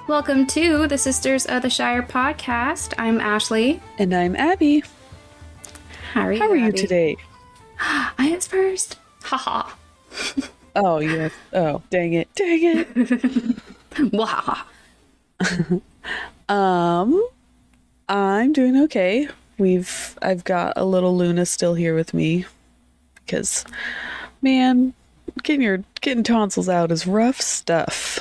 Welcome to the Sisters of the Shire Podcast. I'm Ashley. And I'm Abby. How are you today? I was first. Haha. Oh, yes. Oh, dang it. Wahaha. I'm doing okay. I've got a little Luna still here with me because, man, getting tonsils out is rough stuff.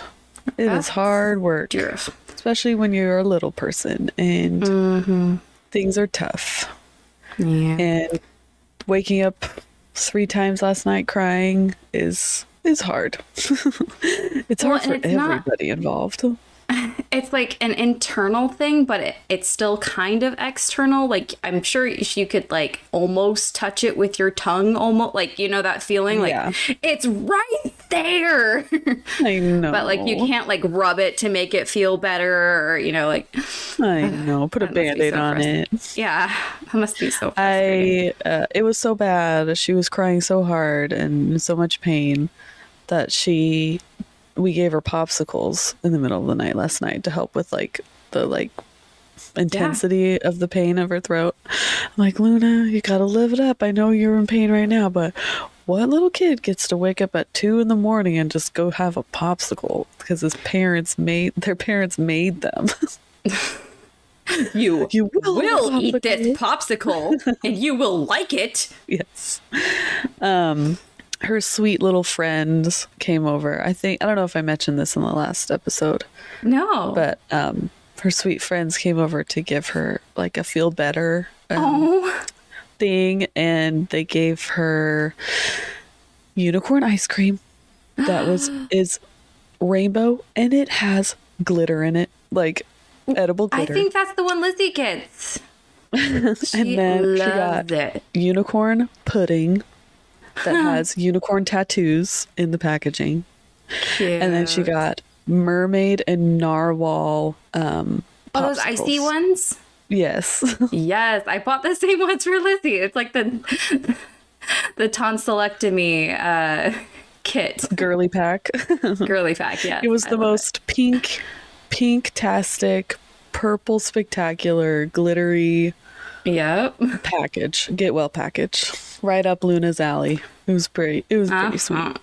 It is hard work, especially when you're a little person and things are tough. Yeah. And waking up 3 times last night crying is hard. It's hard for everybody involved. It's like an internal thing, but it's still kind of external. Like, I'm sure you could like almost touch it with your tongue, almost like, you know, that feeling like it's right there. I know. But like you can't like rub it to make it feel better, or, you know, like I know. Put a Band-Aid on it. Yeah, that must be so frustrating. It was so bad. She was crying so hard and in so much pain that we gave her popsicles in the middle of the night last night to help with like the intensity of the pain of her throat. I'm like, Luna, you gotta live it up. I know you're in pain right now, but what little kid gets to wake up at 2 a.m. and just go have a popsicle because their parents made them. You will eat this popsicle and you will like it. Yes. Her sweet little friends came over. I don't know if I mentioned this in the last episode. No. But her sweet friends came over to give her like a feel better thing, and they gave her unicorn ice cream that is rainbow, and it has glitter in it, like edible glitter. I think that's the one Lizzie gets. And then she got unicorn pudding that has unicorn tattoos in the packaging. Cute. And then she got mermaid and narwhal those icy ones? Yes. Yes, I bought the same ones for Lizzie. It's like the tonsillectomy kit. Girly pack. Girly pack, yeah. It was the most pink-tastic, purple spectacular, glittery package. Get well package. Right up Luna's alley. It was pretty sweet.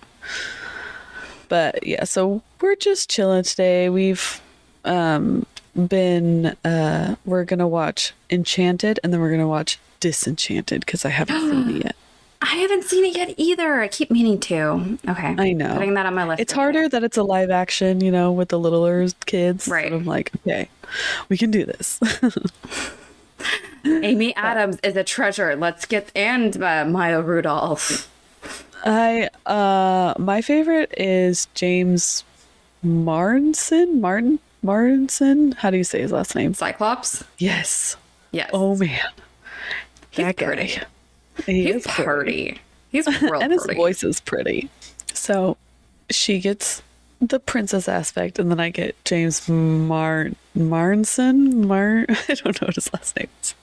But yeah, so we're just chilling today. We've been we're gonna watch Enchanted, and then we're gonna watch Disenchanted because I haven't seen it yet. I haven't seen it yet either. I keep meaning to. Okay. I know. Putting that on my list. It's harder that it's a live action, you know, with the littler kids. Right. So I'm like, okay, we can do this. Amy Adams is a treasure. Let's get Maya Rudolph. My favorite is James Marsden. How do you say his last name? Cyclops. Yes. Yes. Oh man, He's that guy. pretty. He's pretty. He's real and his pretty. voice is pretty. So she gets the princess aspect, and then I get James Marnson. I don't know what his last name is.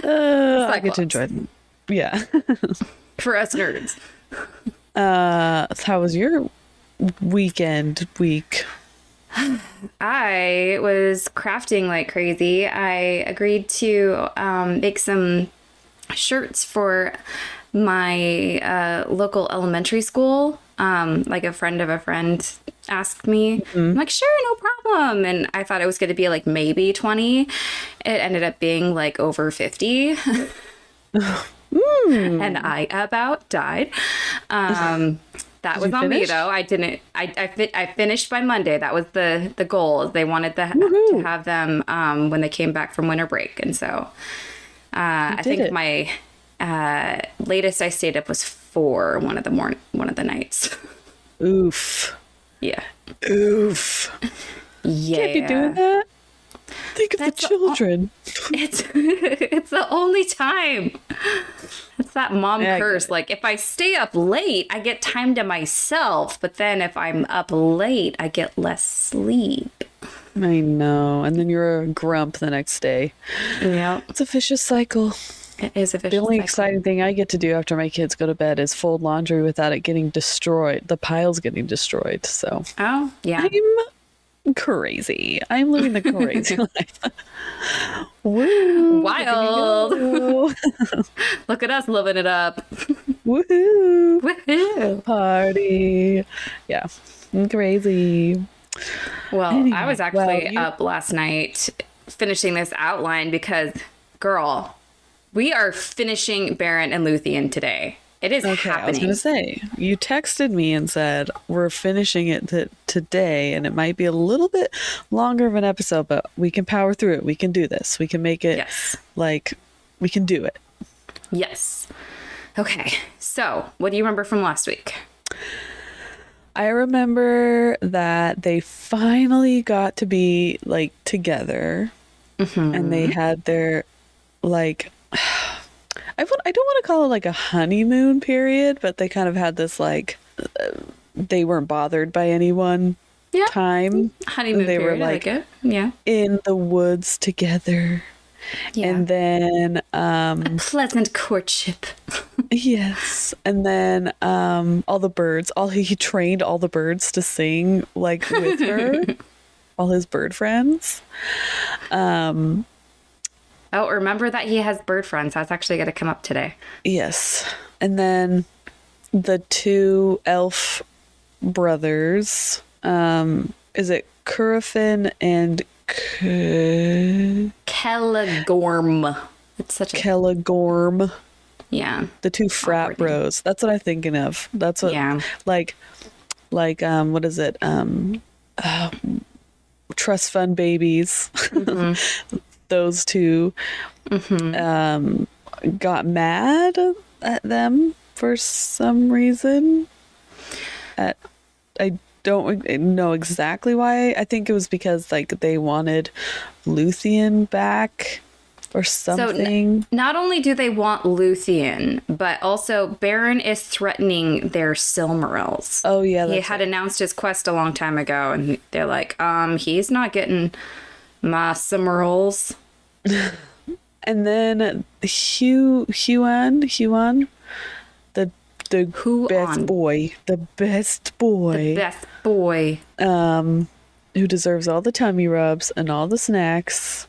I get to enjoy them. Yeah. For us nerds. How was your week? I was crafting like crazy. I agreed to make some shirts for my local elementary school. Like a friend of a friend asked me. I'm like, sure, no problem. And I thought it was going to be like maybe 20. It ended up being like over 50. And I about died. That was on me though. I didn't. I finished by Monday. That was the goal. They wanted to have them when they came back from winter break, and so I think my latest I stayed up was 4 one of the nights. Oof. Yeah. Oof. Yeah. Can't be doing that. Think of the children. It's the only time. It's that mom curse. Like, if I stay up late, I get time to myself. But then if I'm up late, I get less sleep. I know. And then you're a grump the next day. Yeah. It's a vicious cycle. It is a vicious The only cycle. exciting thing I get to do after my kids go to bed is fold laundry without it getting destroyed. The piles getting destroyed. So Oh, yeah. Crazy. I'm living the crazy life. Woo! Wild. Woo! Look at us living it up. Woohoo! Woohoo. Party. Yeah. Crazy. Well, Anyway, I was actually up last night finishing this outline because, girl, we are finishing Beren and Luthien today. It is Okay, I was happening. going to say, you texted me and said, we're finishing it today, and it might be a little bit longer of an episode, but we can power through it. We can do this. We can make it, Yes. like, we can do it. Yes. Okay. So, what do you remember from last week? I remember that they finally got to be, like, together, and they had their, like... I don't want to call it like a honeymoon period, but they kind of had this like they weren't bothered by anyone Yeah. time. Honeymoon They period. were I like like it. Yeah. in the woods together. Yeah. And then Pleasant courtship. yes. And then all the birds, he trained all the birds to sing like with her. All his bird friends. Oh, remember that he has bird friends. That's actually going to come up today. Yes. And then the two elf brothers, is it Curafin and Kelagorm. It's such a... Kelagorm? Yeah. The two frat Awkward name. bros. That's what I'm thinking of. That's what, Yeah. like, what is it? Trust fund babies. Those two got mad at them for some reason. I don't know exactly why. I think it was because like they wanted Luthien back or something. So not only do they want Luthien, but also Beren is threatening their Silmarils. Oh yeah, He that's had announced his quest a long time ago, and they're like, he's not getting my Silmarils. And then Huan, the best boy, the best boy, Best boy. who deserves all the tummy rubs and all the snacks,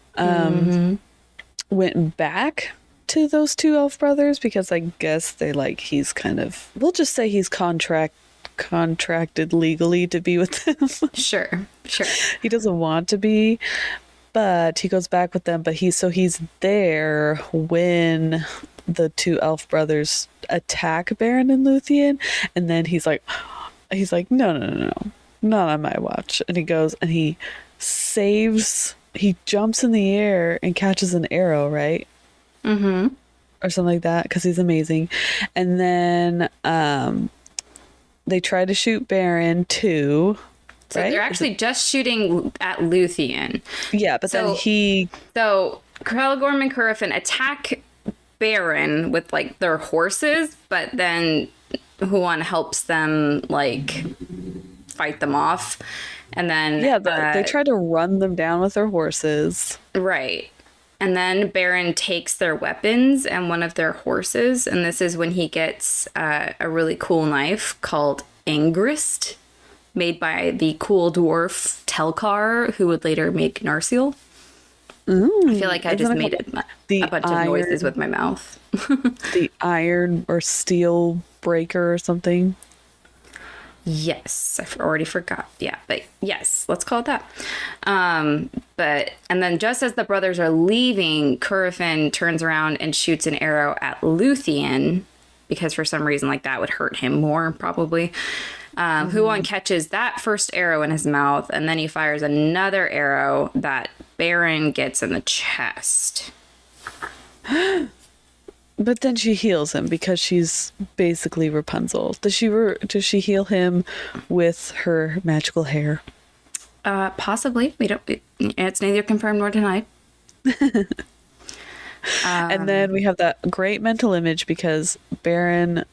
went back to those two elf brothers because I guess they he's kind of, we'll just say he's contracted legally to be with them. Sure. He doesn't want to be, but he goes back with them. But he's there when the two elf brothers attack Beren and Luthien, and then he's like, no, not on my watch. And he goes and he jumps in the air and catches an arrow, right? Or something like that, because he's amazing. And then they try to shoot Beren too. So right? they're actually just shooting at Luthien. Yeah, but then So Krelgorm and Curafin attack Beren with their horses, but then Huan helps them fight them off. And then they try to run them down with their horses. Right. And then Beren takes their weapons and one of their horses, and this is when he gets a really cool knife called Angrist, made by the cool dwarf Telkar, who would later make Narsil. I feel like I just made a bunch of noises with my mouth. The iron or steel breaker or something. Yes, I already forgot. Yeah, but yes, let's call it that. And then just as the brothers are leaving, Curafin turns around and shoots an arrow at Luthien, because for some reason that would hurt him more, probably. Huan catches that first arrow in his mouth, and then he fires another arrow that Beren gets in the chest. But then she heals him because she's basically Rapunzel. Does she heal him with her magical hair? Possibly. It's neither confirmed nor denied. And then we have that great mental image because Beren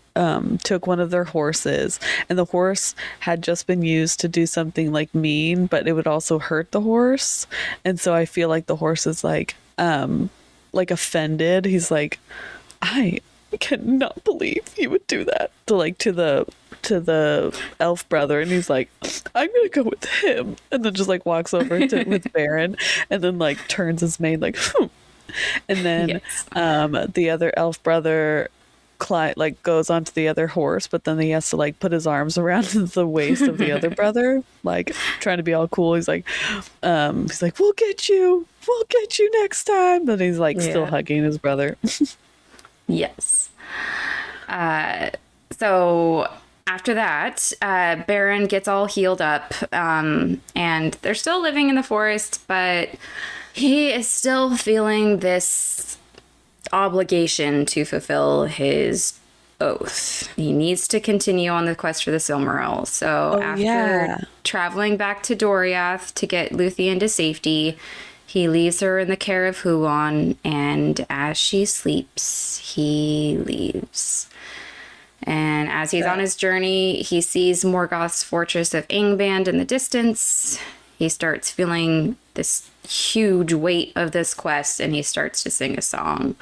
took one of their horses, and the horse had just been used to do something mean, but it would also hurt the horse. And so I feel like the horse is offended. He's like, I cannot believe he would do that to the elf brother, and he's like, I'm gonna go with him, and then just like walks over with Beren, and then like turns his mane like, and then the other elf brother like goes onto the other horse, but then he has to like put his arms around the waist of the other brother, like trying to be all cool. He's like we'll get you next time, but he's like still hugging his brother. Yes. So after that, Beren gets all healed up, and they're still living in the forest, but he is still feeling this obligation to fulfill his oath. He needs to continue on the quest for the Silmaril. So after traveling back to Doriath to get Luthien to safety, he leaves her in the care of Huon, and as she sleeps, he leaves. And as he's on his journey, he sees Morgoth's fortress of Angband in the distance. He starts feeling this huge weight of this quest, and he starts to sing a song.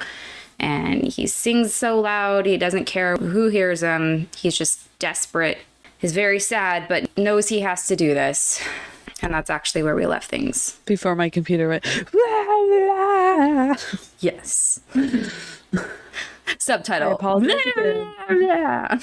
And he sings so loud, he doesn't care who hears him. He's just desperate. He's very sad, but knows he has to do this. And that's actually where we left things. Before my computer went, yes. Subtitle. I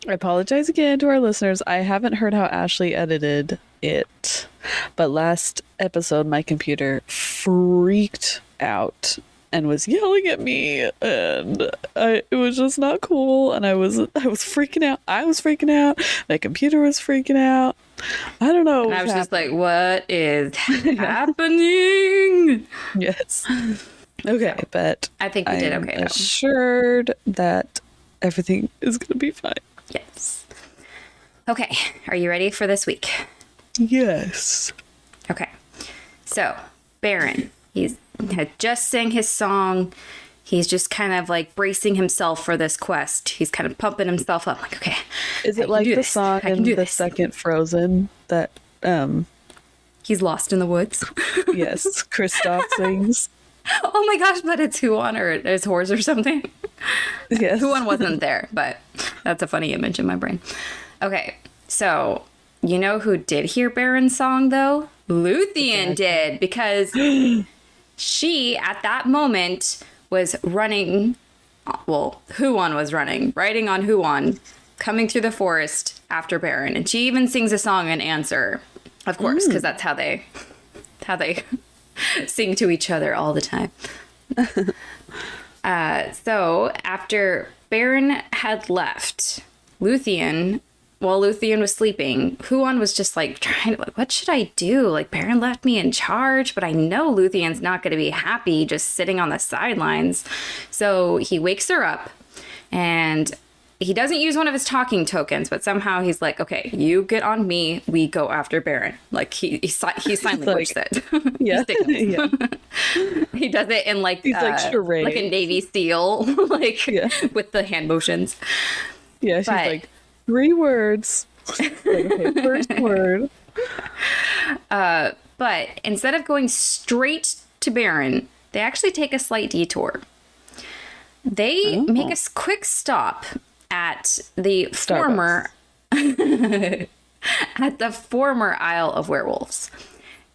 apologize again to our listeners. I haven't heard how Ashley edited it, but last episode my computer freaked out and was yelling at me, and it was just not cool, and I was freaking out. I was freaking out. My computer was freaking out. I don't know. And I was just like, what is happening? Yes. Okay, so, but I think we did okay, though. Assured that everything is going to be fine. Yes. Okay, are you ready for this week? Yes. Okay. So, Beren, he had just sang his song. He's just kind of like bracing himself for this quest. He's kind of pumping himself up. Like, okay. Is it like the song in the second Frozen that he's lost in the woods? Yes, Kristoff sings. Oh my gosh, but it's Huon or his horse or something. Yes. Huon wasn't there, but that's a funny image in my brain. Okay, so you know who did hear Beren's song, though? Luthien did, because she, at that moment, was running. Well, Huon was running, riding on Huon, coming through the forest after Beren. And she even sings a song in answer, of course, because that's how they sing to each other all the time. So after Beren had left, while Luthien was sleeping, Huon was just like trying to, like, what should I do? Like, Beren left me in charge, but I know Luthien's not going to be happy just sitting on the sidelines. So he wakes her up, and he doesn't use one of his talking tokens, but somehow he's like, okay, you get on me, we go after Beren. Like, he sign language it. Yeah. Yeah. He does it in like, he's like a Navy SEAL, like with the hand motions. Yeah, she's like, 3 words. Like, okay, first word. But instead of going straight to Beren, they actually take a slight detour. They make a quick stop at the former Isle of Werewolves.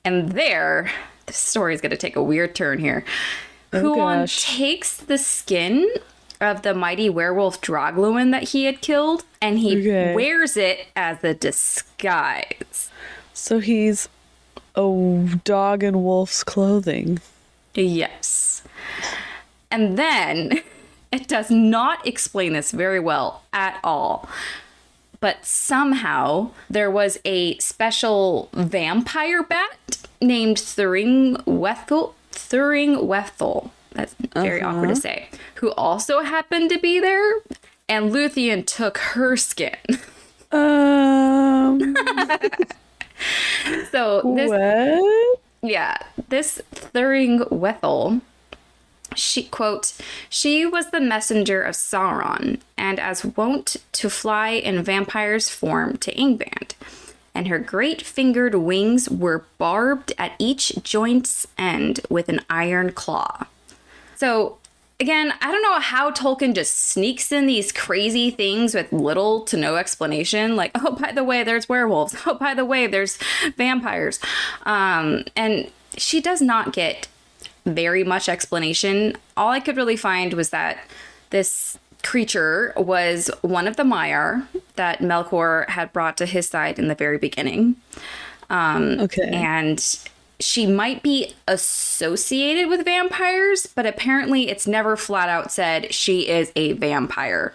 And there, the story is going to take a weird turn here. Huon takes the skin of the mighty werewolf Drogluin that he had killed, and he wears it as a disguise. So he's a dog in wolf's clothing. Yes. And then it does not explain this very well at all. But somehow there was a special vampire bat named Thuringwethel. That's very awkward to say. Who also happened to be there, and Luthien took her skin. So this, what? Yeah, this Thuringwethel, she was the messenger of Sauron, and as wont to fly in vampire's form to Angband. And her great-fingered wings were barbed at each joint's end with an iron claw. So again, I don't know how Tolkien just sneaks in these crazy things with little to no explanation. Like, oh, by the way, there's werewolves. Oh, by the way, there's vampires. And she does not get very much explanation. All I could really find was that this creature was one of the Maiar that Melkor had brought to his side in the very beginning. Okay. And she might be associated with vampires, but apparently it's never flat out said she is a vampire.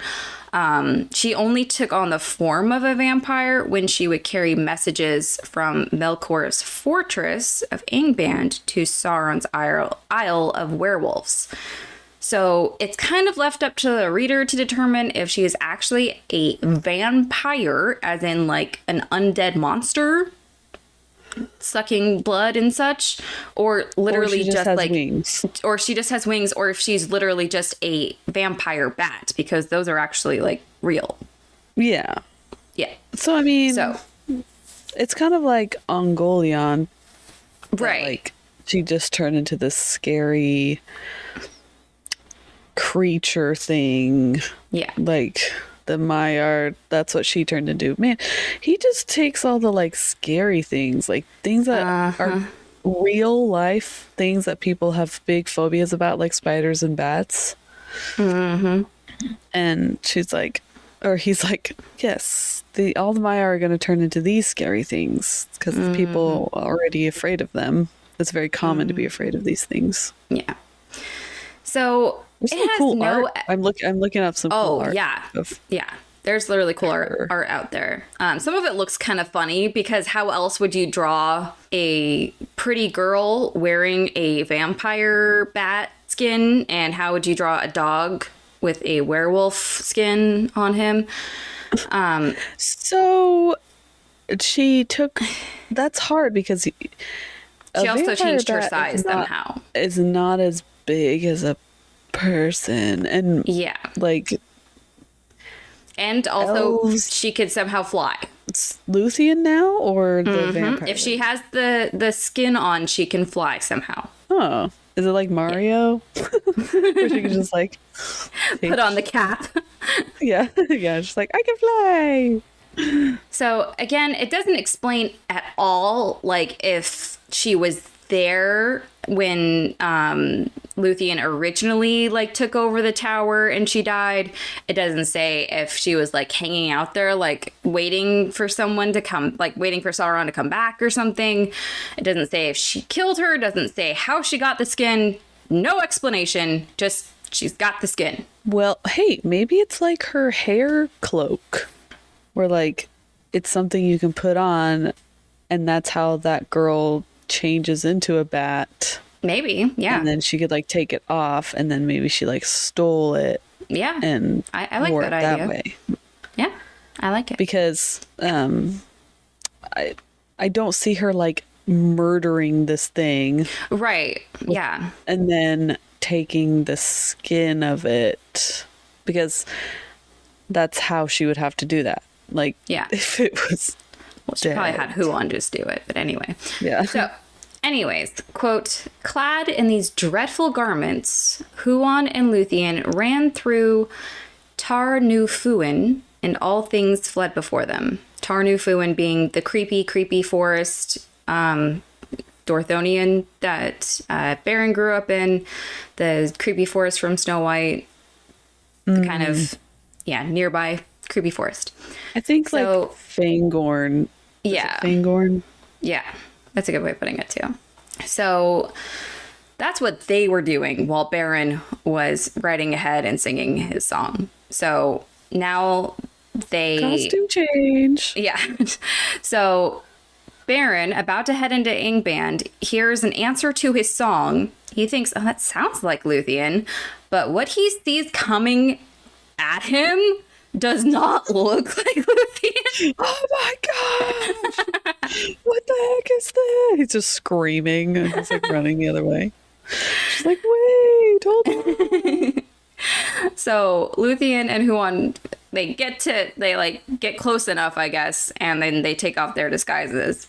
She only took on the form of a vampire when she would carry messages from Melkor's fortress of Angband to Sauron's Isle of Werewolves. So it's kind of left up to the reader to determine if she is actually a vampire, as in like an undead monster sucking blood and such, or literally just like wings. Or she just has wings, or if she's literally just a vampire bat, because those are actually like real. Yeah. Yeah. So I mean, So it's kind of like Ungoliant, right. Like she just turned into this scary creature thing. Yeah. Like the Maiar, that's what she turned into. Man, he just takes all the like scary things, like things that are real life things that people have big phobias about, like spiders and bats. Mm-hmm. And she's like, or he's like, yes, all the Maiar are going to turn into these scary things because people are already afraid of them. It's very common to be afraid of these things. Yeah. So There's it some has cool no. art. I'm looking up some cool art. Yeah. Of Yeah. There's literally cool art out there. Some of it looks kind of funny because how else would you draw a pretty girl wearing a vampire bat skin, and how would you draw a dog with a werewolf skin on him? So she took. That's hard because She also changed her size somehow. Is not as big as a person, and Yeah. like. And also, elves. she could somehow fly. It's Luthien now, or the vampire? If she has the skin on, she can fly somehow. Oh, is it like Mario? Where she can just like Put on the cap. yeah, just like I can fly. So again, it doesn't explain at all, like if she was there when Luthien originally like took over the tower and she died. It doesn't say if she was like hanging out there, like waiting for someone to come, like waiting for Sauron to come back or something. It doesn't say if she killed her. It doesn't say how she got the skin. No explanation. Just she's got the skin. Well, hey, maybe it's like her hair cloak, where like it's something you can put on, and that's how that girl changes into a bat. Maybe, yeah. And then she could like take it off, and then maybe she like stole it. Yeah. And I like wore that it idea. that way. Yeah, I like it. Because I don't see her like murdering this thing. Right. Yeah. And then taking the skin of it, because that's how she would have to do that. Like, Yeah. if it was Well, she dead. probably had Huon just do it, but anyway. Yeah. So, anyways, quote, clad in these dreadful garments, Huon and Luthien ran through Tar Nu Fuin, and all things fled before them. Tar Nu Fuin being the creepy forest, Dorthonian that Beren grew up in, the creepy forest from Snow White, the kind of, nearby creepy forest. I think So- like Fangorn. Yeah. Fangorn. Yeah, that's a good way of putting it too. So that's what they were doing while Beren was riding ahead and singing his song. So now they... Costume change. Yeah. So Beren, about to head into Angband, hears an answer to his song. He thinks, oh, that sounds like Luthien. But what he sees coming at him does not look like Luthien. Oh my gosh! What the heck is that? He's just screaming and he's like running the other way. She's like, wait, hold on. So Luthien and Huon, they get close enough, I guess, and then they take off their disguises.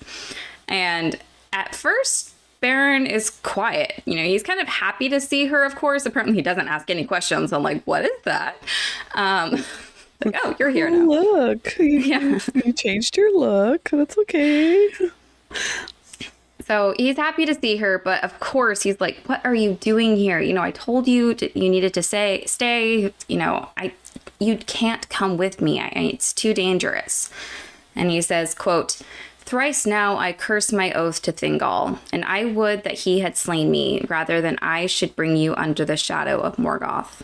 And at first, Beren is quiet. You know, he's kind of happy to see her, of course. Apparently he doesn't ask any questions. I'm like, what is that? Like, oh, you're here now. Look, you changed your look. That's okay. So he's happy to see her, but of course he's like, what are you doing here? You know, I told you you needed to stay. You know, you can't come with me. It's too dangerous. And he says, quote, "Thrice now I curse my oath to Thingol, and I would that he had slain me, rather than I should bring you under the shadow of Morgoth."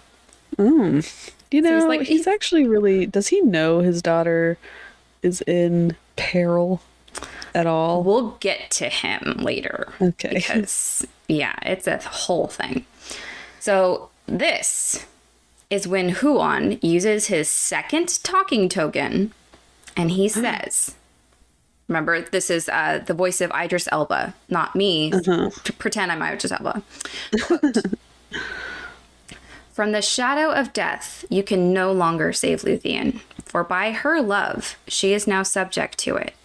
You know, So he's actually really... Does he know his daughter is in peril at all? We'll get to him later. Okay. Because, yeah, it's a whole thing. So this is when Huon uses his second talking token, and he says... Remember, this is the voice of Idris Elba, not me. Pretend I'm Idris Elba. Quote, "From the shadow of death, you can no longer save Luthien, for by her love, she is now subject to it.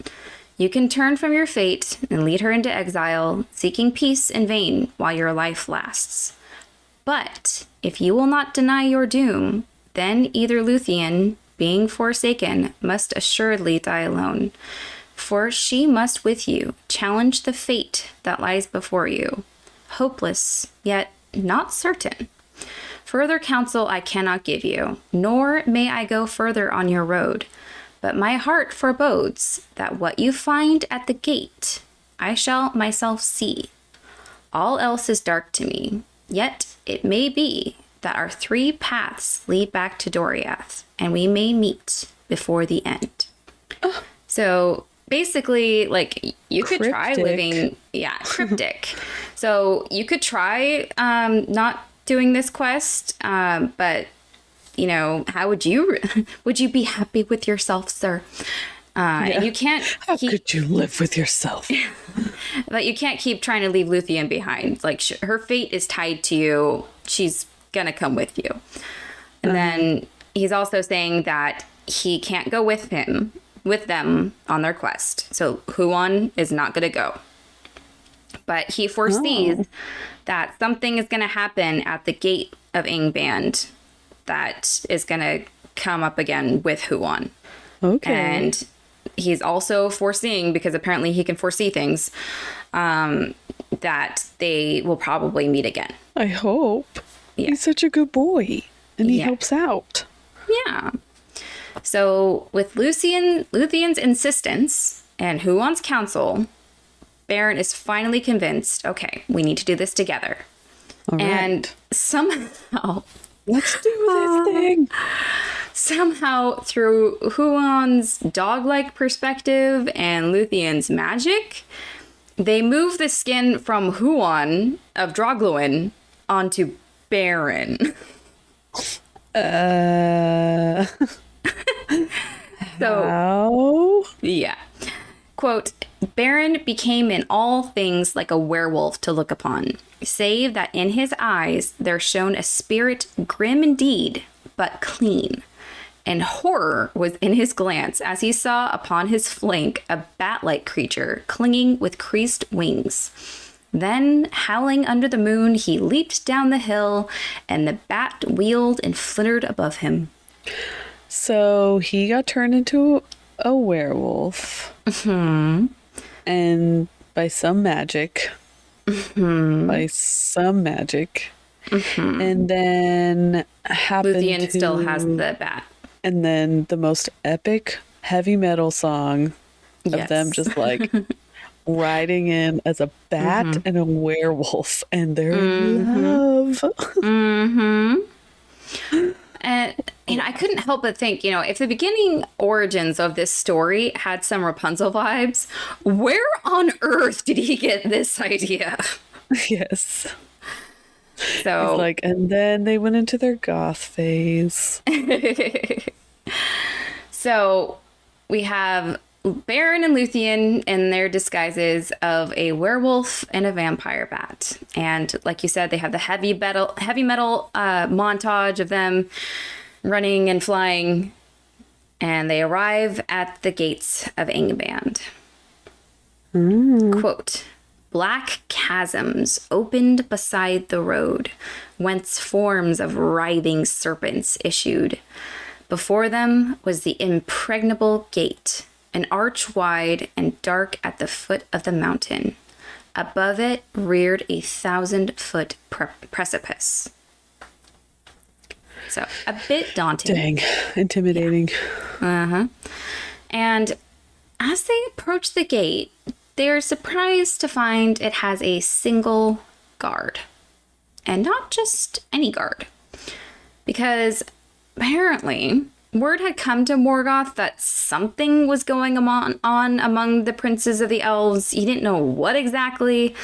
You can turn from your fate and lead her into exile, seeking peace in vain while your life lasts. But if you will not deny your doom, then either Luthien, being forsaken, must assuredly die alone. For she must with you challenge the fate that lies before you, hopeless, yet not certain. Further counsel I cannot give you, nor may I go further on your road, but my heart forebodes that what you find at the gate I shall myself see. All else is dark to me, yet it may be that our 3 paths lead back to Doriath, and we may meet before the end." So basically, like, you could try living... Yeah, cryptic. So you could try not doing this quest, but, you know, how would you... would you be happy with yourself, sir? And you can't... How could you live with yourself? But you can't keep trying to leave Luthien behind. Like, her fate is tied to you. She's gonna come with you. And then he's also saying that he can't go with them on their quest. So Huon is not gonna go. But he foresees that something is gonna happen at the gate of Angband that is gonna come up again with Huon. Okay. And he's also foreseeing, because apparently he can foresee things, that they will probably meet again. I hope. Yeah. He's such a good boy, and he helps out. Yeah. So with Luthien's insistence and Huon's counsel, Beren is finally convinced, okay, we need to do this together. All right. And somehow... Let's do this thing. Somehow, through Huon's dog-like perspective and Luthien's magic, they move the skin from Huon of Drogluin onto Beren. So, how? Yeah. Quote, "Beren became in all things like a werewolf to look upon, save that in his eyes there shone a spirit grim indeed, but clean. And horror was in his glance as he saw upon his flank a bat-like creature clinging with creased wings. Then, howling under the moon, he leaped down the hill, and the bat wheeled and flittered above him." So he got turned into a werewolf. And by some magic. And then happened Luthien still has the bat. And then the most epic heavy metal song of them just like riding in as a bat and a werewolf, and they're in love. And, you know, I couldn't help but think, you know, if the beginning origins of this story had some Rapunzel vibes, where on earth did he get this idea? Yes. So, he's like, and then they went into their goth phase. So we have Beren and Luthien in their disguises of a werewolf and a vampire bat. And like you said, they have the heavy metal montage of them running and flying. And they arrive at the gates of Angband. Quote, black chasms opened beside the road, whence forms of writhing serpents issued. Before them was the impregnable gate, an arch wide and dark at the foot of the mountain. Above it reared a 1,000-foot precipice. So, a bit daunting. Dang, intimidating. Uh-huh. And as they approach the gate, they're surprised to find it has a single guard. And not just any guard. Because apparently, word had come to Morgoth that something was going on among the princes of the elves. He didn't know what exactly,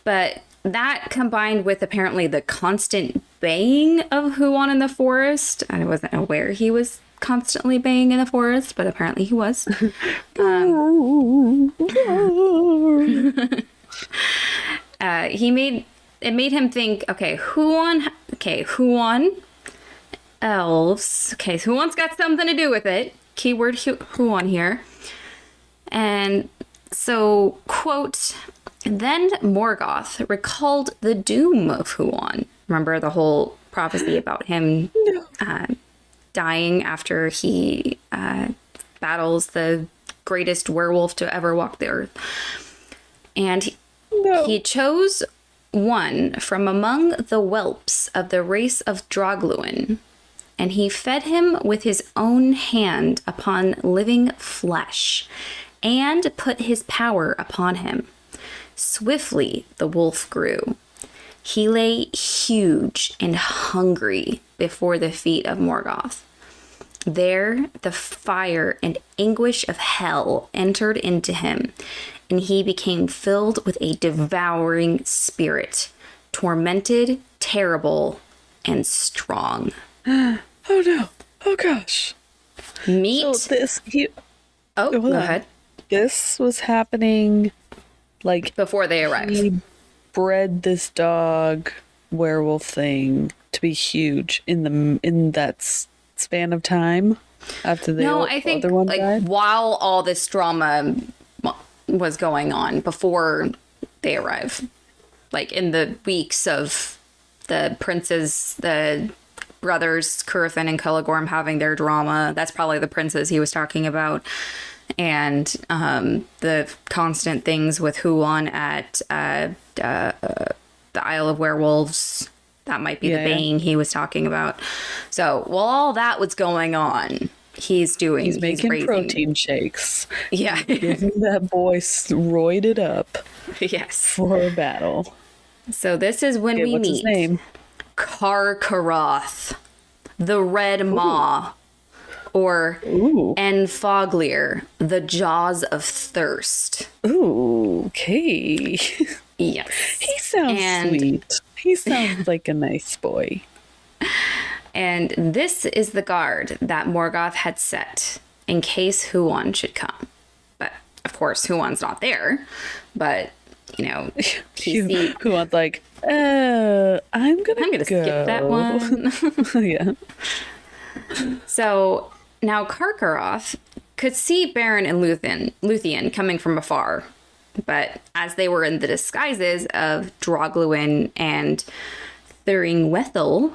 but that combined with apparently the constant baying of Huon in the forest. I wasn't aware he was constantly baying in the forest, but apparently he was. It made him think, Huon elves. Okay, so Huon's got something to do with it. Keyword Huon here. And so, quote, then Morgoth recalled the doom of Huon. Remember the whole prophecy about him dying after he battles the greatest werewolf to ever walk the earth. And he chose one from among the whelps of the race of Drogluin, and he fed him with his own hand upon living flesh, and put his power upon him. Swiftly the wolf grew. He lay huge and hungry before the feet of Morgoth. There the fire and anguish of hell entered into him, and he became filled with a devouring spirit, tormented, terrible, and strong. Oh no. Oh gosh. Meet. So Go ahead. This was happening like before they arrived. He bred this dog werewolf thing to be huge in that span of time after the I think other one died? While all this drama was going on before they arrive, like in the weeks of the princes, the brothers Curthin and Cullagorm having their drama. That's probably the princes he was talking about. And the constant things with Huon at the Isle of Werewolves. That might be the baying he was talking about. So while all that was going on, he's making protein shakes. Yeah. Getting that boy roided up. Yes. For a battle. So this is when we what's meet his name? Karkaroth, the Red Maw, or Enfoglir, the Jaws of Thirst. Ooh, okay. Yes. He sounds sweet. He sounds like a nice boy. And this is the guard that Morgoth had set in case Huon should come. But, of course, Huon's not there. But, Huon's like, I'm gonna skip that one. Yeah. So, now Karkaroth could see Beren and Luthien coming from afar. But as they were in the disguises of Drogluin and Thuringwethil,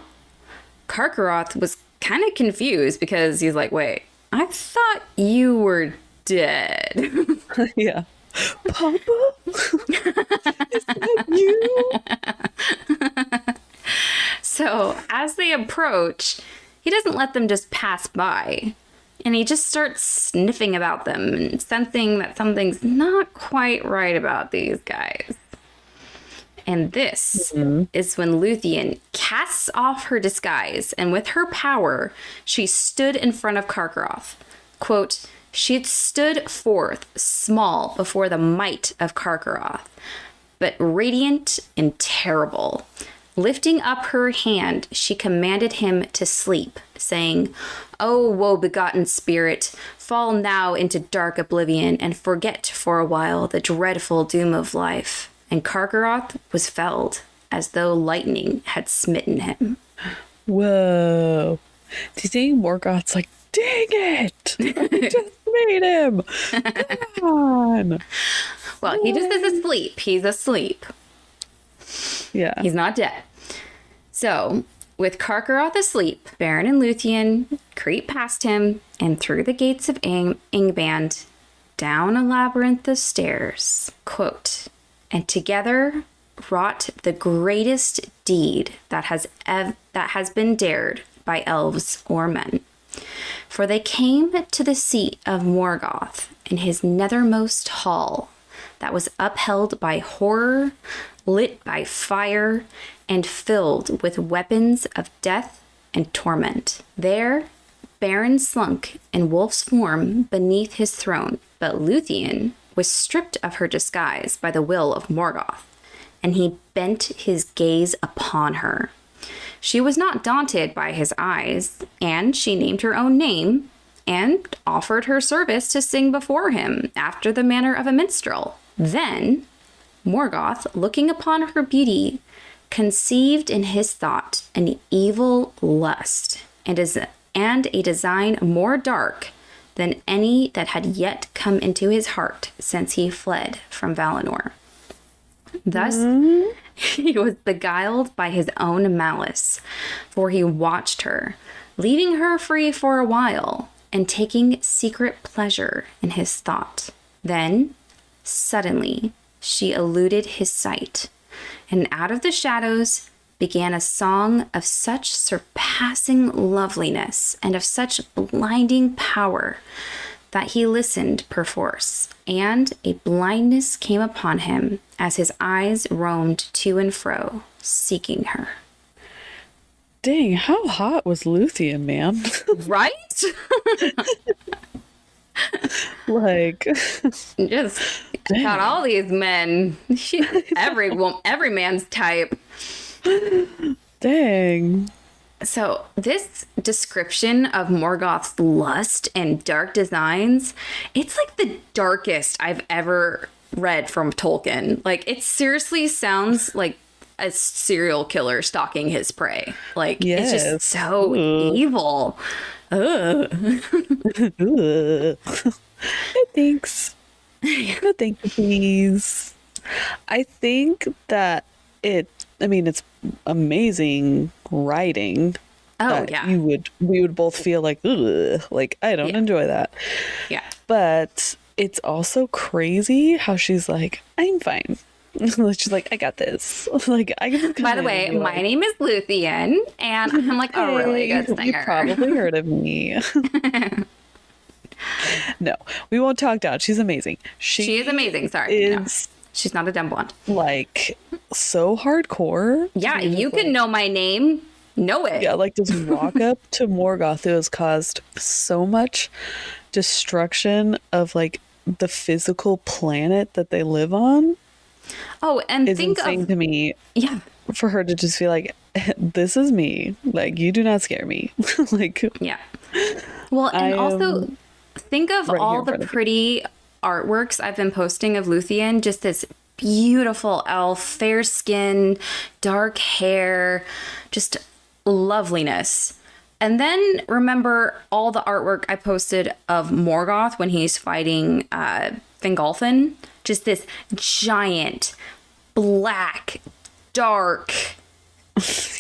Karkaroth was kind of confused because he's like, wait, I thought you were dead. Yeah. Papa? Is that you? So as they approach, he doesn't let them just pass by. And he just starts sniffing about them and sensing that something's not quite right about these guys. And this is when Luthien casts off her disguise, and with her power, she stood in front of Karkaroth. Quote, she had stood forth small before the might of Karkaroth, but radiant and terrible. Lifting up her hand, she commanded him to sleep, saying, O woe-begotten spirit, fall now into dark oblivion and forget for a while the dreadful doom of life. And Karkaroth was felled, as though lightning had smitten him. Whoa. Do you think Morgoth's like, dang it! I just made him! Come on! Well, he just is asleep. He's asleep. Yeah. He's not dead. So, with Karkaroth asleep, Beren and Luthien creep past him and through the gates of Angband, down a labyrinth of stairs. Quote, and together wrought the greatest deed that has been dared by elves or men. For they came to the seat of Morgoth in his nethermost hall that was upheld by horror, lit by fire, and filled with weapons of death and torment. There, Beren slunk in wolf's form beneath his throne, but Luthien was stripped of her disguise by the will of Morgoth, and he bent his gaze upon her. She was not daunted by his eyes, and she named her own name and offered her service to sing before him after the manner of a minstrel. Then Morgoth, looking upon her beauty, conceived in his thought an evil lust and a design more dark than any that had yet come into his heart since he fled from Valinor. Thus, he was beguiled by his own malice, for he watched her, leaving her free for a while, and taking secret pleasure in his thought. Then, suddenly, she eluded his sight, and out of the shadows began a song of such surpassing loveliness and of such blinding power that he listened perforce, and a blindness came upon him as his eyes roamed to and fro, seeking her. Dang, how hot was Luthien, man? Right? Like, Just got all these men. Every man's type. dang. So this description of Morgoth's lust and dark designs, it's like the darkest I've ever read from Tolkien. Like, it seriously sounds like a serial killer stalking his prey. Like, it's just so evil. Ugh. No thanks. No thank you, please. I think that it's amazing writing. Oh, yeah. We would both feel like, ugh, like, I don't enjoy that. Yeah. But it's also crazy how she's like, I'm fine. She's like, I got this. Like, I can. By the way, my name is Luthien, and I'm like a really good singer. You probably heard of me. No, we won't talk down. She's amazing. She is amazing. Sorry. No. She's not a dumb blonde. Like, so hardcore. Yeah, you can know my name. Know it. Yeah, like, just walk up to Morgoth, who has caused so much destruction of, like, the physical planet that they live on. Oh, and is think insane of to me. Yeah. For her to just feel like, this is me. Like, you do not scare me. Like, yeah. Well, and also think of right all the pretty artworks I've been posting of Luthien. Just this beautiful elf, fair skin, dark hair, just loveliness. And then remember all the artwork I posted of Morgoth when he's fighting Fingolfin. Just this giant, black, dark,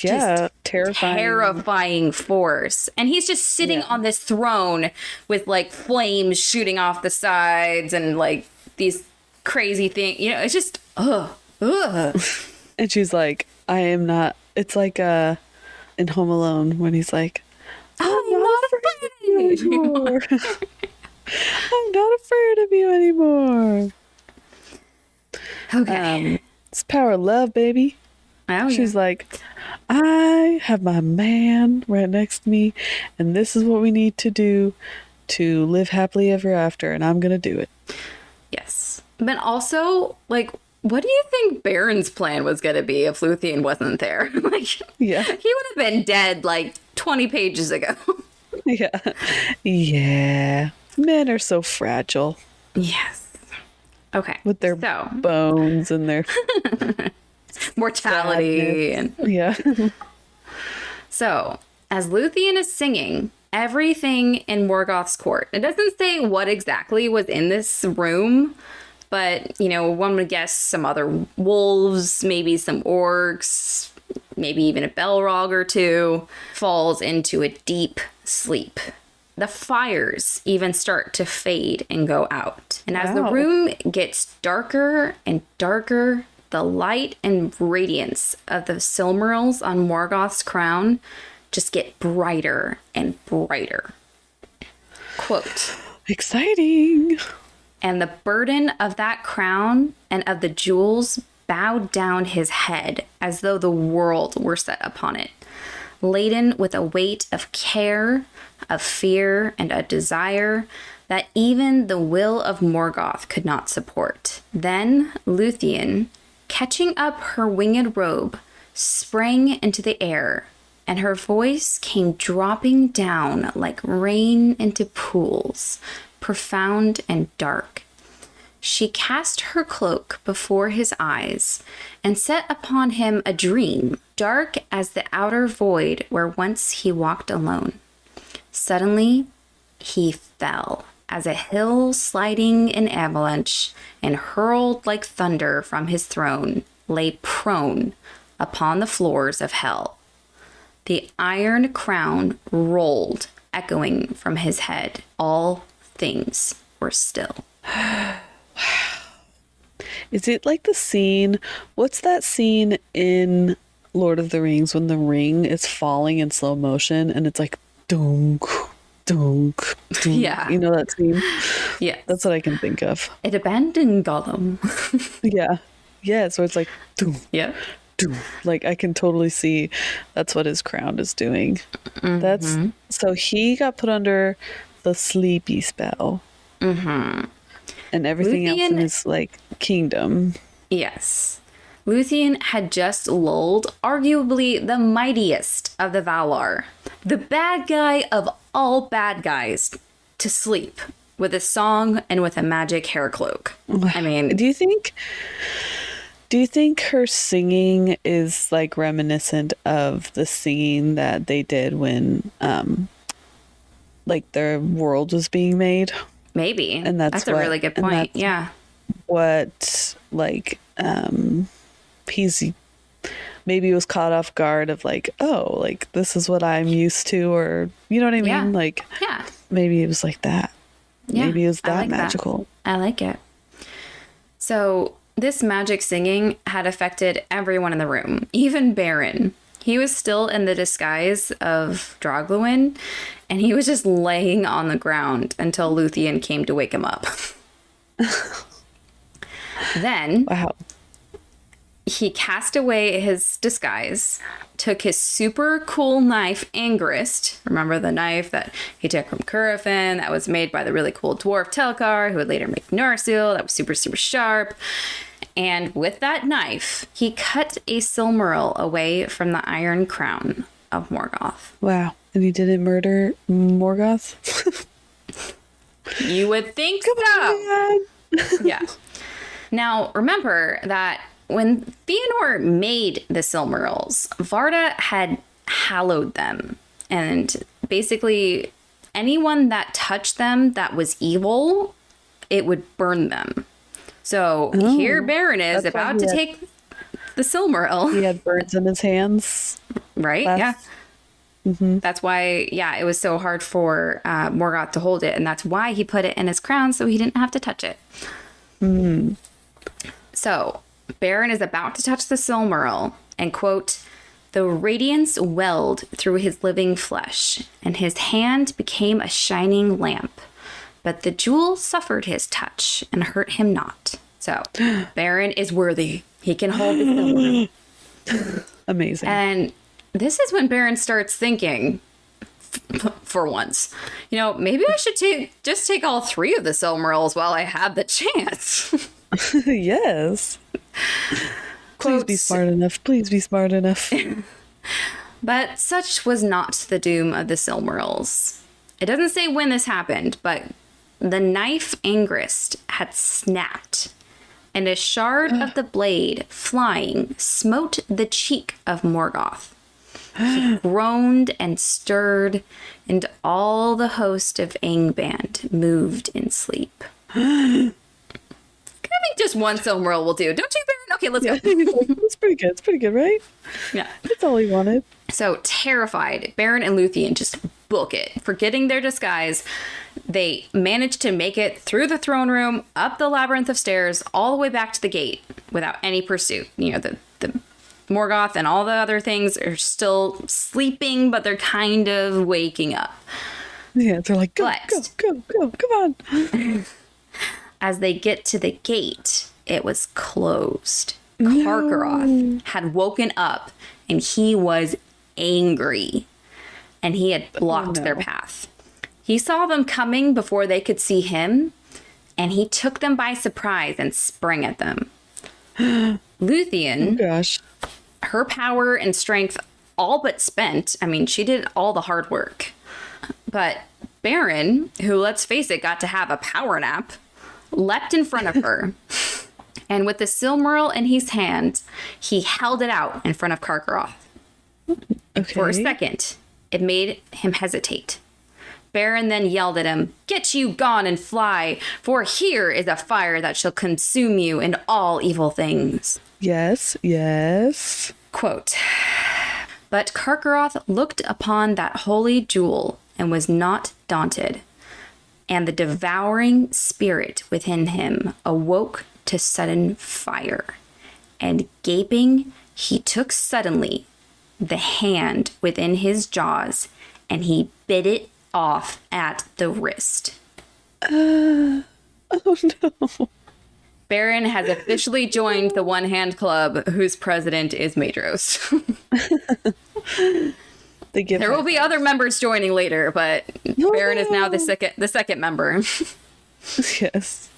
yeah, terrifying force. And he's just sitting on this throne with like flames shooting off the sides and like these crazy things. You know, it's just, ugh. And she's like, I am not. It's like in Home Alone when he's like, I'm not afraid of you anymore. I'm not afraid of you anymore. Okay. It's power of love, baby. Oh, she's like, I have my man right next to me, and this is what we need to do to live happily ever after, and I'm gonna do it. Yes. But also, like, what do you think Beren's plan was gonna be if Luthien wasn't there? Like, yeah, he would have been dead like 20 pages ago. Yeah. Men are so fragile. Yes. Okay. With their bones and their mortality. Yeah. So, as Luthien is singing, everything in Morgoth's court, it doesn't say what exactly was in this room, But, one would guess some other wolves, maybe some orcs, maybe even a Balrog or two, falls into a deep sleep. The fires even start to fade and go out. And as the room gets darker and darker, the light and radiance of the Silmarils on Morgoth's crown just get brighter and brighter. Quote, exciting. And the burden of that crown and of the jewels bowed down his head as though the world were set upon it, laden with a weight of care, of fear, and a desire that even the will of Morgoth could not support. Then Luthien, catching up her winged robe, sprang into the air, and her voice came dropping down like rain into pools, profound and dark. She cast her cloak before his eyes and set upon him a dream, dark as the outer void where once he walked alone. Suddenly, he fell as a hill sliding in avalanche and hurled like thunder from his throne, lay prone upon the floors of hell. The iron crown rolled, echoing from his head. All things were still. Wow. Is it like the scene? What's that scene in Lord of the Rings when the ring is falling in slow motion and it's like dunk, dunk, dunk? Yeah. You know that scene? Yeah. That's what I can think of. It abandoned Gollum. Yeah. Yeah. So it's like dunk. Yeah. Like I can totally see that's what his crown is doing. That's so he got put under the sleepy spell. And everything else in his like kingdom. Yes. Luthien had just lulled arguably the mightiest of the Valar, the bad guy of all bad guys, to sleep with a song and with a magic hair cloak. I mean, do you think her singing is like reminiscent of the singing that they did when like their world was being made? Maybe. And that's a really good point. Yeah. What like he's maybe was caught off guard of like, oh, like this is what I'm used to, or you know what I mean? Yeah. Like Yeah. maybe it was like that. Yeah, Maybe it was I that like magical. I like it. So this magic singing had affected everyone in the room, even Beren. He was still in the disguise of Draugluin, and he was just laying on the ground until Luthien came to wake him up. Then he cast away his disguise, took his super cool knife, Angrist. Remember the knife that he took from Curufin that was made by the really cool dwarf Telkar, who would later make Narsil, that was super, super sharp. And with that knife, he cut a Silmaril away from the iron crown of Morgoth. Wow. And he didn't murder Morgoth? You would think so. Yeah. Now, remember that when Fëanor made the Silmarils, Varda had hallowed them. And basically, anyone that touched them that was evil, it would burn them. So here Beren is about to take the Silmaril. He had birds in his hands. Right? Yeah. That's why, it was so hard for Morgoth to hold it. And that's why he put it in his crown so he didn't have to touch it. So Beren is about to touch the Silmaril and, quote, the radiance welled through his living flesh and his hand became a shining lamp. But the jewel suffered his touch and hurt him not. So Beren is worthy. He can hold the Silmaril. Amazing. And this is when Beren starts thinking, for once, maybe I should just take all three of the Silmarils while I have the chance. Yes. Please be smart enough. Please be smart enough. But such was not the doom of the Silmarils. It doesn't say when this happened, but the knife Angrist had snapped, and a shard of the blade, flying, smote the cheek of Morgoth. He groaned and stirred, and all the host of Angband moved in sleep. Kind think just one Silmaril will do. Don't you, Beren? Okay, let's Yeah, go. it's pretty good. It's pretty good, right? Yeah. That's all he wanted. So terrified, Beren and Luthien just book it. Forgetting their disguise, they manage to make it through the throne room, up the labyrinth of stairs, all the way back to the gate without any pursuit. You know, the Morgoth and all the other things are still sleeping, but they're kind of waking up. Yeah, they're like, go, But- go, come on. As they get to the gate, it was closed. No. Karkaroth had woken up and he was angry, and he had blocked their path. He saw them coming before they could see him, and he took them by surprise and sprang at them. Luthien, Oh, gosh. her power and strength all but spent. I mean, she did all the hard work. But Beren, who, let's face it, got to have a power nap, leapt in front of her. And with the Silmaril in his hand, he held it out in front of Karkaroth. Okay. For a second, it made him hesitate. Beren then yelled at him, "Get you gone and fly, for here is a fire that shall consume you and all evil things." Yes, yes. Quote, "But Karkaroth looked upon that holy jewel and was not daunted, and the devouring spirit within him awoke to sudden fire. And gaping, he took suddenly the hand within his jaws, and he bit it off at the wrist." Oh, no. Beren has officially joined the One Hand Club, whose president is Maedhros. They give There will be other members joining later, but Beren is now no. the second member. Yes.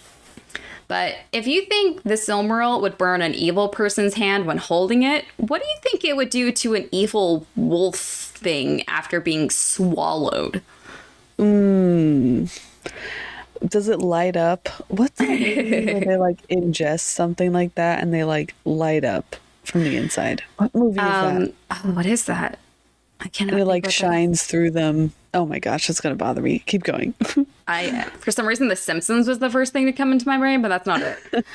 But if you think the Silmaril would burn an evil person's hand when holding it, what do you think it would do to an evil wolf thing after being swallowed? Does it light up? What's that movie where they like ingest something like that and they like light up from the inside? What movie is that? Oh, what is that? I cannot. And it think like what that- shines through them. Oh my gosh, that's gonna bother me. Keep going. For some reason, The Simpsons was the first thing to come into my brain, but that's not it.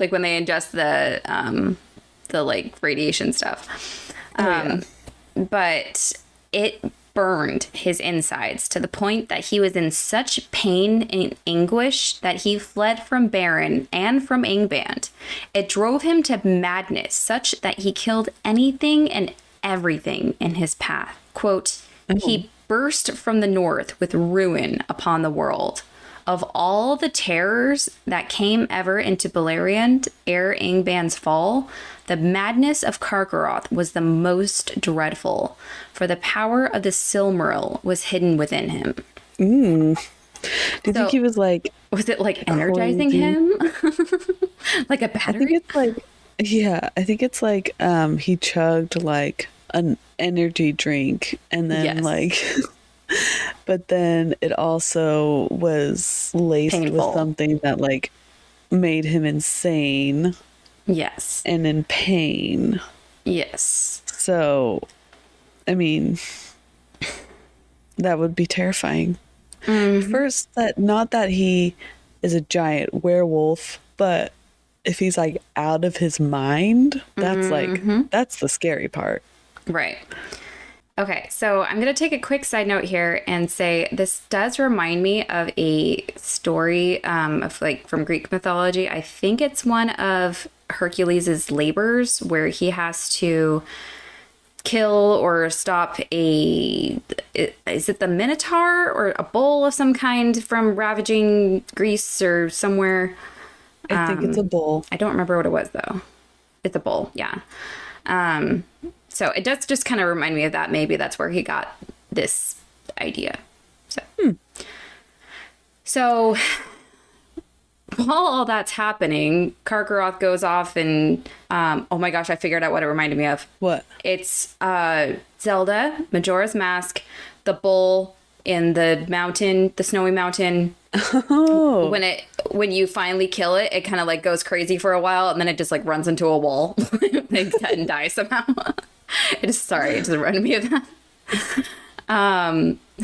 Like when they ingest the like radiation stuff. But it burned his insides to the point that he was in such pain and anguish that he fled from Beren and from Angband. It drove him to madness, such that he killed anything and everything in his path. Quote, "He burst from the north with ruin upon the world. Of all the terrors that came ever into Beleriand ere Angband's fall, the madness of Karkaroth was the most dreadful, for the power of the Silmaril was hidden within him." Do you think he was like? Was it like energizing crazy. him? Like a I think battery? it's like. Yeah, I think it's like he chugged like an energy drink and then Yes. like. But then it also was laced Painful. with something that like made him insane Yes. and in pain. Yes. So, I mean, that would be terrifying. First, that not that he is a giant werewolf, but if he's like out of his mind, that's like that's the scary part. Right. Okay, so I'm going to take a quick side note here and say this does remind me of a story of like from Greek mythology. I think it's one of Hercules' labors where he has to kill or stop is it the Minotaur or a bull of some kind from ravaging Greece or somewhere. I think it's a bull. I don't remember what it was though. It's a bull, yeah. So it does just kind of remind me of that. Maybe that's where he got this idea. So while all that's happening, Karkaroth goes off and, oh my gosh, I figured out what it reminded me of. What? It's Zelda, Majora's Mask, the bull in the mountain, the snowy mountain. Oh, When you finally kill it, it kind of like goes crazy for a while and then it just like runs into a wall and dies somehow. It just reminded me of that.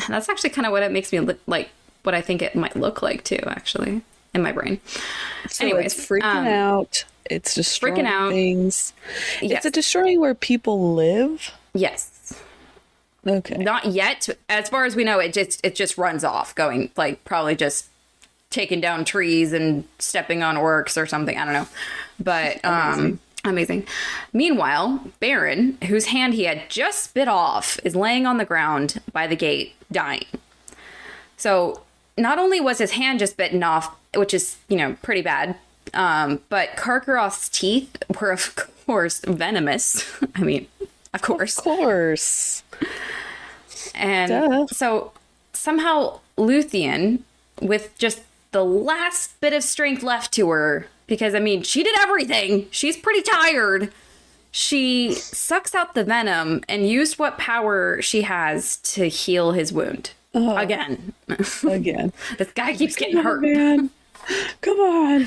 That's actually kind of what it makes me like what I think it might look like too, actually. in my brain. So Anyways, it's freaking out. It's destroying freaking out. things. Yes. Is it destroying where people live? Yes. Okay. Not yet. As far as we know, it just runs off, going like probably just taking down trees and stepping on orcs or something. I don't know. But amazing. Meanwhile, Beren, whose hand he had just bit off, is laying on the ground by the gate, dying. So not only was his hand just bitten off, which is, pretty bad, but Karkaroth's teeth were, of course, venomous. I mean, of course. Of course. And so somehow Luthien, with just the last bit of strength left to her, because, she did everything. She's pretty tired. She sucks out the venom and used what power she has to heal his wound. Again. This guy keeps getting hurt. Man. Come on.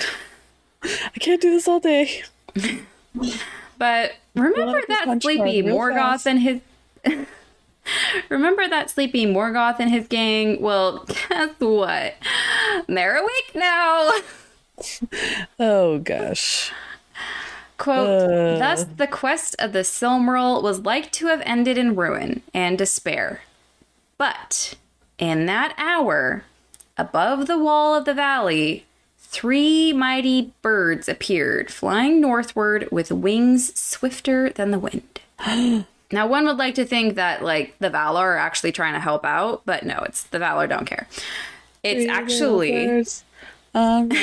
I can't do this all day. But remember that sleepy Morgoth and his... Remember that sleepy Morgoth and his gang? Well, guess what? They're awake now. Oh, gosh. Quote, thus the quest of the Silmaril was like to have ended in ruin and despair. But in that hour, above the wall of the valley, 3 mighty birds appeared, flying northward with wings swifter than the wind. Now, one would like to think that, the Valar are actually trying to help out, but no, it's the Valar don't care. It's 3 actually... birds, every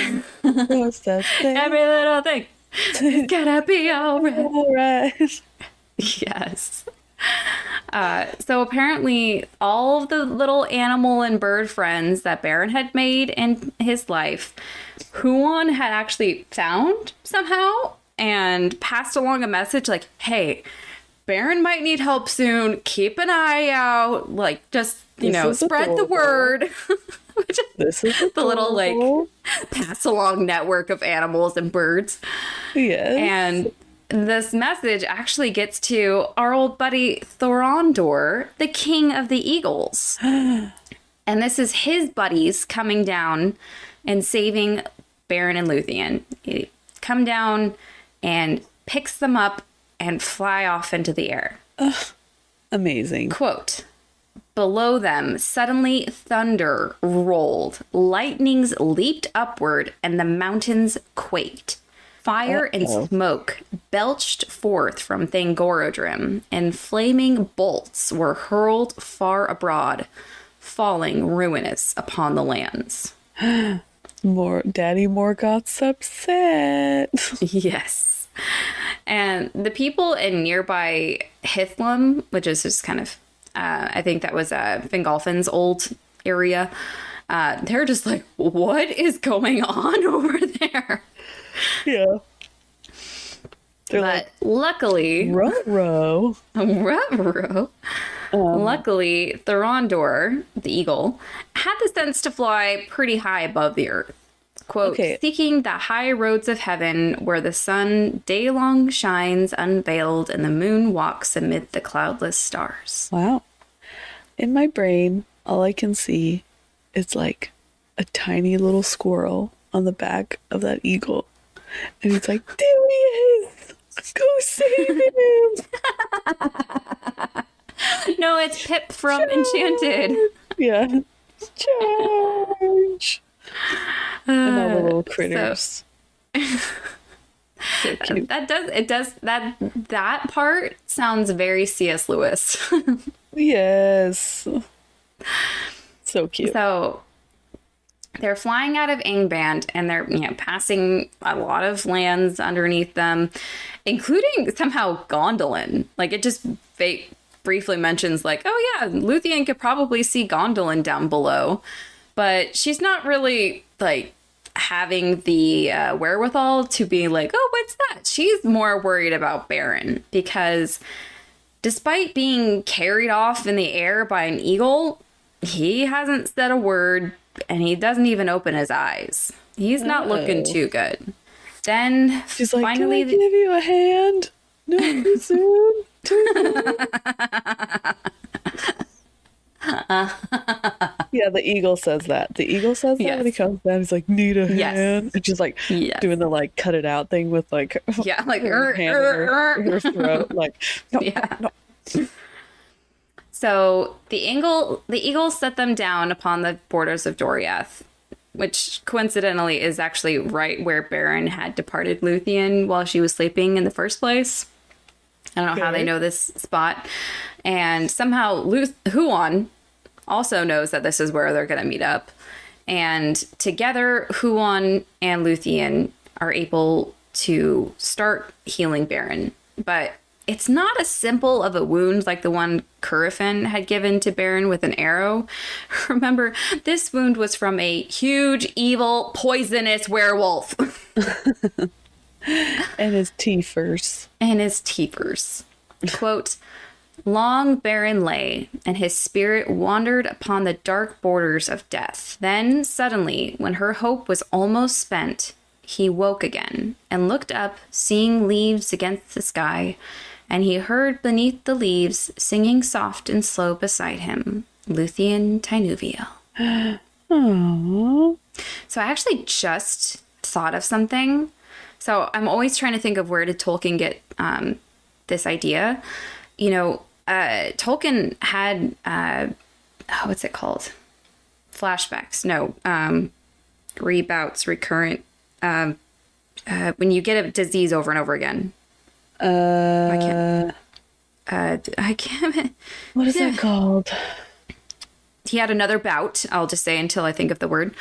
little thing. It's gonna be all right. Yes. So apparently all of the little animal and bird friends that Beren had made in his life, Huon had actually found somehow and passed along a message like, hey, Beren might need help soon. Keep an eye out. Just, spread the word. Which this is the little, pass along network of animals and birds. Yes. And this message actually gets to our old buddy Thorondor, the king of the eagles. And this is his buddies coming down and saving Beren and Luthien. He come down and picks them up and fly off into the air. Amazing. Quote, below them, suddenly thunder rolled, lightnings leaped upward, and the mountains quaked. Fire and smoke belched forth from Thangorodrim, and flaming bolts were hurled far abroad, falling ruinous upon the lands. Daddy Morgoth's upset. Yes. And the people in nearby Hithlum, which is just kind of, I think that was Fingolfin's old area, they're just like, what is going on over there? Yeah. But luckily... Ruh-roh. Luckily, Thorondor, the eagle, had the sense to fly pretty high above the earth. Quote, seeking the high roads of heaven where the sun day-long shines unveiled and the moon walks amid the cloudless stars. Wow. In my brain, all I can see is a tiny little squirrel on the back of that eagle. And he's like, there he is! Go save him! No, it's Pip from Enchanted. Yeah. Charge! And all the little critters. So cute. That part sounds very C.S. Lewis. Yes. So cute. So they're flying out of Angband and they're, passing a lot of lands underneath them, including somehow Gondolin. It just briefly mentions oh yeah, Luthien could probably see Gondolin down below, but she's not really having the wherewithal to be oh, what's that? She's more worried about Beren because despite being carried off in the air by an eagle, he hasn't said a word and he doesn't even open his eyes. He's not looking too good. Then she's like, finally, can I give you a hand? No, too soon. Too soon. Yeah, the eagle says that. The eagle says that Yes. when he comes down. He's like, need a Yes. hand. And she's like Yes. doing the like cut it out thing with like Yeah, like her hand in her throat. Like, no, Yeah. no, no. So the eagle set them down upon the borders of Doriath, which coincidentally is actually right where Beren had departed Luthien while she was sleeping in the first place. I don't know how they know this spot. And somehow Huon also knows that this is where they're going to meet up. And together, Huon and Luthien are able to start healing Beren. But it's not as simple of a wound like the one Curufin had given to Beren with an arrow. Remember, this wound was from a huge, evil, poisonous werewolf. And his teethers. And his teethers. Quote, long Beren lay, and his spirit wandered upon the dark borders of death. Then, suddenly, when her hope was almost spent, he woke again, and looked up, seeing leaves against the sky, and he heard beneath the leaves, singing soft and slow beside him, Luthien Tynuviel. Aww. So I actually just thought of something. So I'm always trying to think of where did Tolkien get this idea. You know, Tolkien had, what's it called? Flashbacks. No, rebouts, recurrent. When you get a disease over and over again. I can't. What is it called? He had another bout, I'll just say until I think of the word,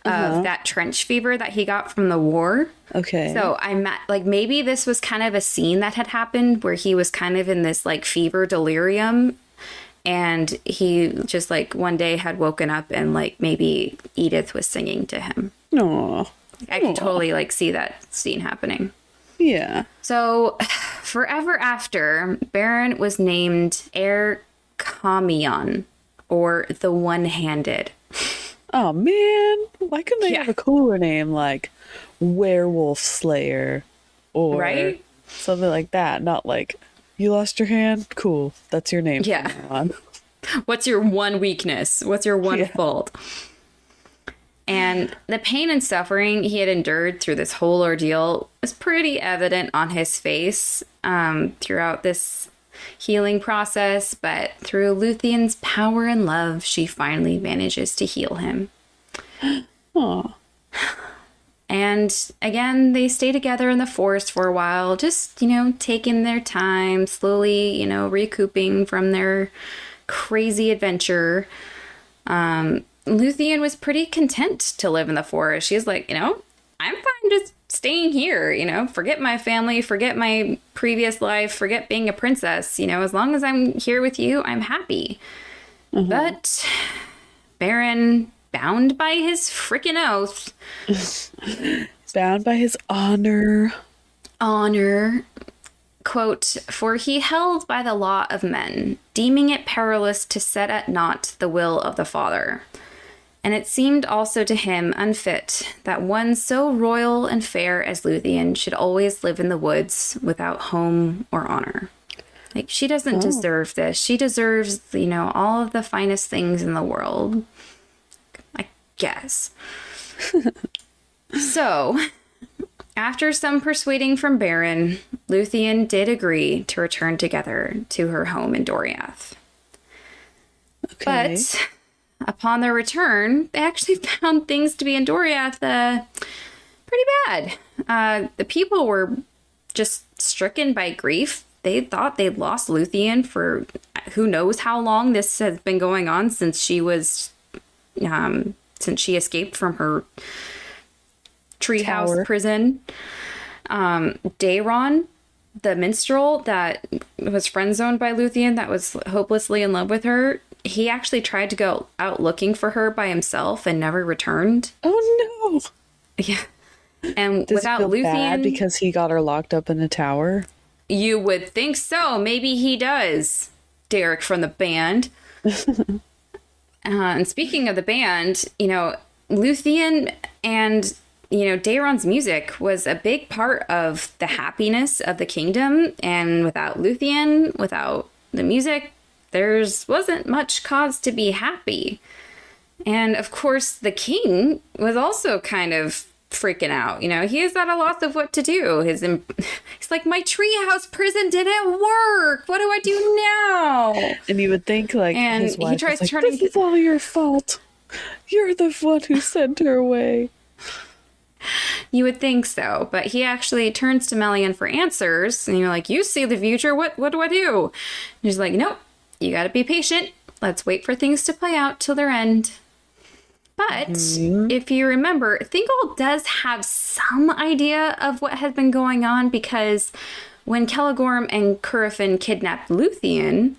of that trench fever that he got from the war. Okay. So like maybe this was kind of a scene that had happened where he was kind of in this like fever delirium, and he just like one day had woken up and like maybe Edith was singing to him. Aww. I can totally like see that scene happening. Yeah. So forever after, Beren was named Er Camion, or the One-Handed. Oh man, why couldn't they Yeah. have a cooler name like Werewolf Slayer or Right? something like that? Not like you lost your hand. Cool, that's your name. Yeah. From now on. What's your one weakness? What's your one Yeah. fault? And the pain and suffering he had endured through this whole ordeal was pretty evident on his face throughout this healing process. But through Luthien's power and love, she finally manages to heal him. Aw. And again, they stay together in the forest for a while, just, you know, taking their time, slowly, you know, recouping from their crazy adventure. Luthien was pretty content to live in the forest. She's like, you know, I'm fine just staying here, you know, forget my family, forget my previous life, forget being a princess, you know, as long as I'm here with you, I'm happy. But Beren, bound by his freaking oath, Bound by his honor. quote, for he held by the law of men, deeming it perilous to set at naught the will of the Father. And it seemed also to him unfit that one so royal and fair as Luthien should always live in the woods without home or honor. Like, she doesn't deserve this. She deserves, you know, all of the finest things in the world. I guess. So, after some persuading from Beren, Luthien did agree to return together to her home in Doriath. Okay. But upon their return, they actually found things to be in Doriath pretty bad. The people were just stricken by grief. They thought they'd lost Luthien for who knows how long. This has been going on since she was, since she escaped from her treehouse Tower. prison. Daeron, the minstrel that was friend zoned by Luthien, that was hopelessly in love with her, he actually tried to go out looking for her by himself and never returned. Oh no. Yeah. And Does without he feel bad Luthien, because he got her locked up in a tower? you would think so. Maybe he does. Derek from the band. And speaking of the band, you know, Luthien and, you know, Daeron's music was a big part of the happiness of the kingdom. And without Luthien, without the music, wasn't much cause to be happy. And of course, the king was also kind of freaking out. You know, he is at a loss of what to do. He's like, my treehouse prison didn't work. What do I do now? And you would think, like, and his wife he tries was to like, turn. this is all your fault. You're the one who sent her away. You would think so, but he actually turns to Melian for answers. And you're like, you see the future. What do I do? And he's like, nope, you got to be patient. Let's wait for things to play out till their end. But if you remember, Thingol does have some idea of what has been going on, because when Celegorm and Curufin kidnapped Luthien,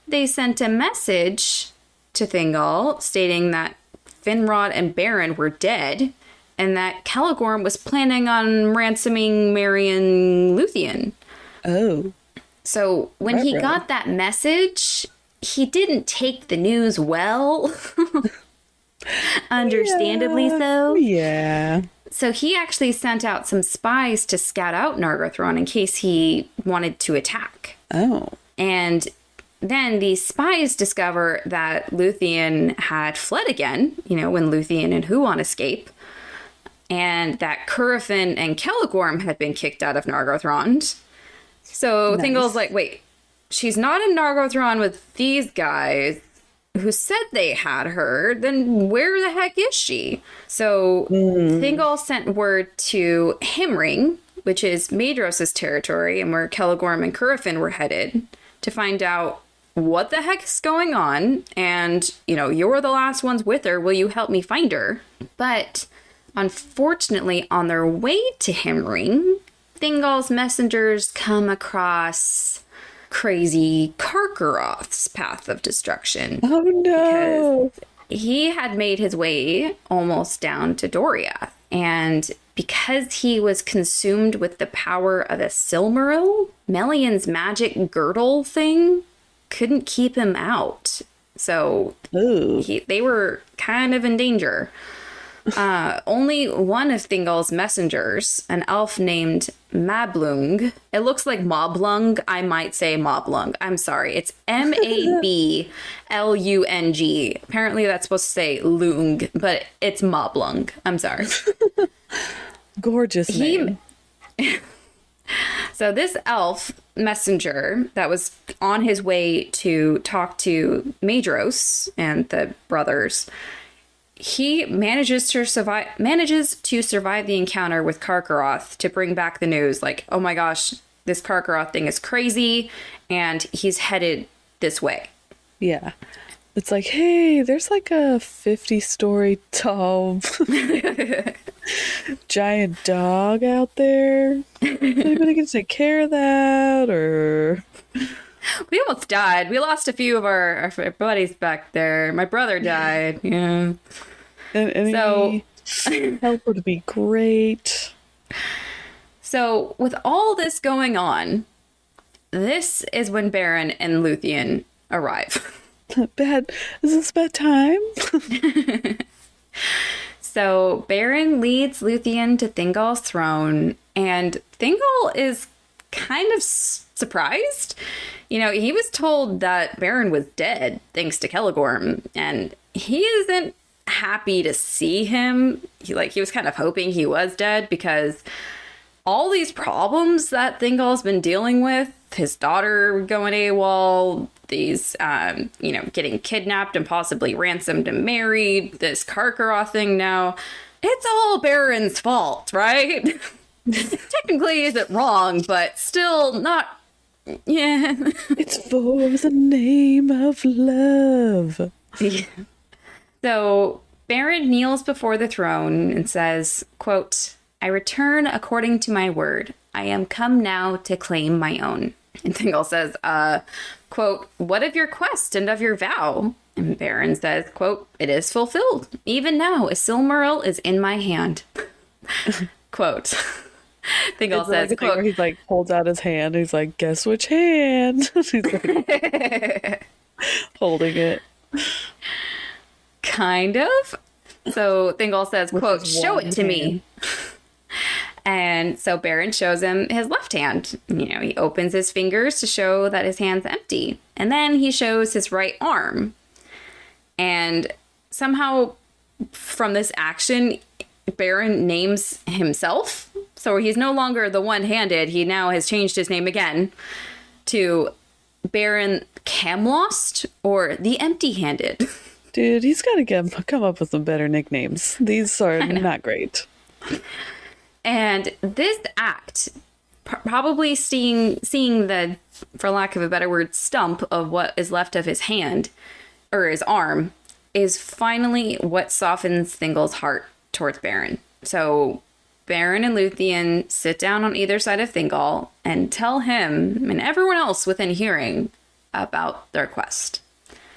they sent a message to Thingol stating that Finrod and Beren were dead and that Celegorm was planning on ransoming Beren and Luthien. Oh. So when he got that message, he didn't take the news well. Understandably so. Yeah. So he actually sent out some spies to scout out Nargothrond in case he wanted to attack. Oh. And then these spies discover that Luthien had fled again, you know, when Luthien and Huon escape, and that Curufin and Celegorm had been kicked out of Nargothrond. So Thingol's like, wait, she's not in Nargothrond with these guys who said they had her, then where the heck is she? So Thingol sent word to Himring, which is Maedros' territory and where Celegorm and Curufin were headed, to find out what the heck is going on. And, you know, you're the last ones with her. Will you help me find her? But unfortunately, on their way to Himring, Thingol's messengers come across crazy Karkaroth's path of destruction. Oh no! Because he had made his way almost down to Doriath. And because he was consumed with the power of a Silmaril, Melian's magic girdle thing couldn't keep him out. So they were kind of in danger. Only one of Thingol's messengers, an elf named Mablung. It looks like Moblung. I might say Moblung. I'm sorry. It's Mablung. Apparently that's supposed to say Lung, but it's Moblung. I'm sorry. Gorgeous name. So this elf messenger that was on his way to talk to Maedros and the brothers, he manages to survive the encounter with Karkaroth to bring back the news, like, oh my gosh, this Karkaroth thing is crazy, and he's headed this way. Yeah. It's like, hey, there's like a 50-story tall giant dog out there. Anybody can take care of that? Or we almost died. We lost a few of our buddies back there. My brother died. Yeah. Any help would be great. So with all this going on, this is when Beren and Luthien arrive. Bad. Is this bad time? So Beren leads Luthien to Thingol's throne, and Thingol is kind of surprised. You know, he was told that Beren was dead thanks to Celegorm, and he isn't happy to see him. He was kind of hoping he was dead, because all these problems that Thingol's been dealing with, his daughter going AWOL, these, getting kidnapped and possibly ransomed and married, this Karkaroth thing now, it's all Beren's fault, right? Technically isn't wrong, but still not, yeah. It's for the name of love. Yeah. So Beren kneels before the throne and says, quote, I return according to my word. I am come now to claim my own. And Thingol says, quote, what of your quest and of your vow? And Beren says, quote, it is fulfilled. Even now, a Silmaril is in my hand. Quote. Thingol says, quote, where he like holds out his hand. He's like, guess which hand? He's like, holding it. Kind of. So Thingol says, quote, show it to me. And so Beren shows him his left hand. You know, he opens his fingers to show that his hand's empty. And then he shows his right arm. And somehow from this action, Beren names himself. So he's no longer the one-handed. He now has changed his name again to Beren Camlost, or the Empty-Handed. Dude, he's got to come up with some better nicknames. These are not great. And this act, probably seeing the, for lack of a better word, stump of what is left of his hand, or his arm, is finally what softens Thingol's heart towards Beren. So Beren and Luthien sit down on either side of Thingol and tell him and everyone else within hearing about their quest.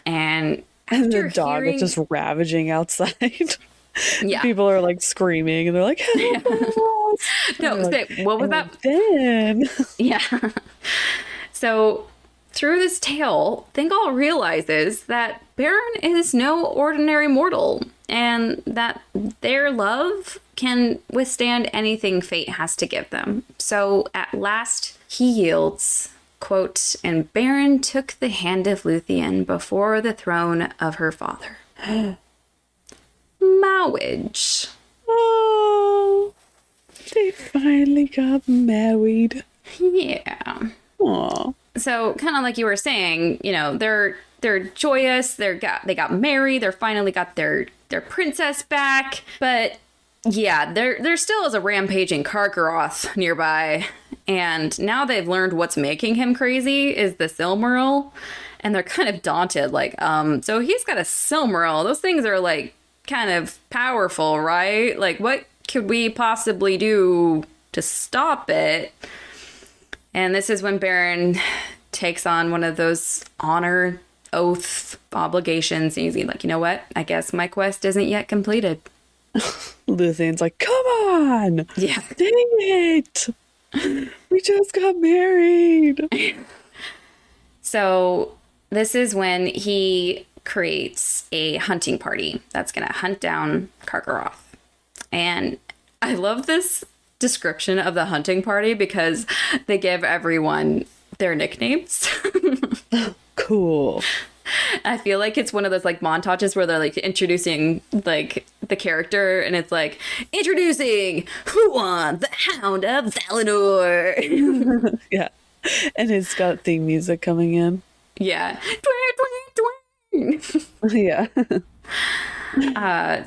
And the dog is just ravaging outside. Yeah. People are like screaming and they're like, help us. No, like, what was that? Then. Yeah. So through this tale, Thingol realizes that Beren is no ordinary mortal, and that their love can withstand anything fate has to give them. So at last he yields, quote, and Beren took the hand of Luthien before the throne of her father. Marriage. Oh, they finally got married. Yeah. Aw. So kind of like you were saying, you know, they're joyous. They got married. They're finally got their princess back. But yeah, there still is a rampaging Karkaroth nearby, and now they've learned what's making him crazy is the Silmaril, and they're kind of daunted. Like, so he's got a Silmaril. Those things are like kind of powerful, right? Like, what could we possibly do to stop it? And this is when Beren takes on one of those honor oath obligations. And he's like, you know what? I guess my quest isn't yet completed. Luthien's like, come on! Yeah. Dang it! We just got married! So this is when he creates a hunting party that's going to hunt down Karkaroth. And I love this description of the hunting party because they give everyone their nicknames. Cool. I feel like it's one of those like montages where they're like introducing like the character, and it's like introducing Huan, the Hound of Valinor. Yeah. And it's got theme music coming in. Yeah. Yeah.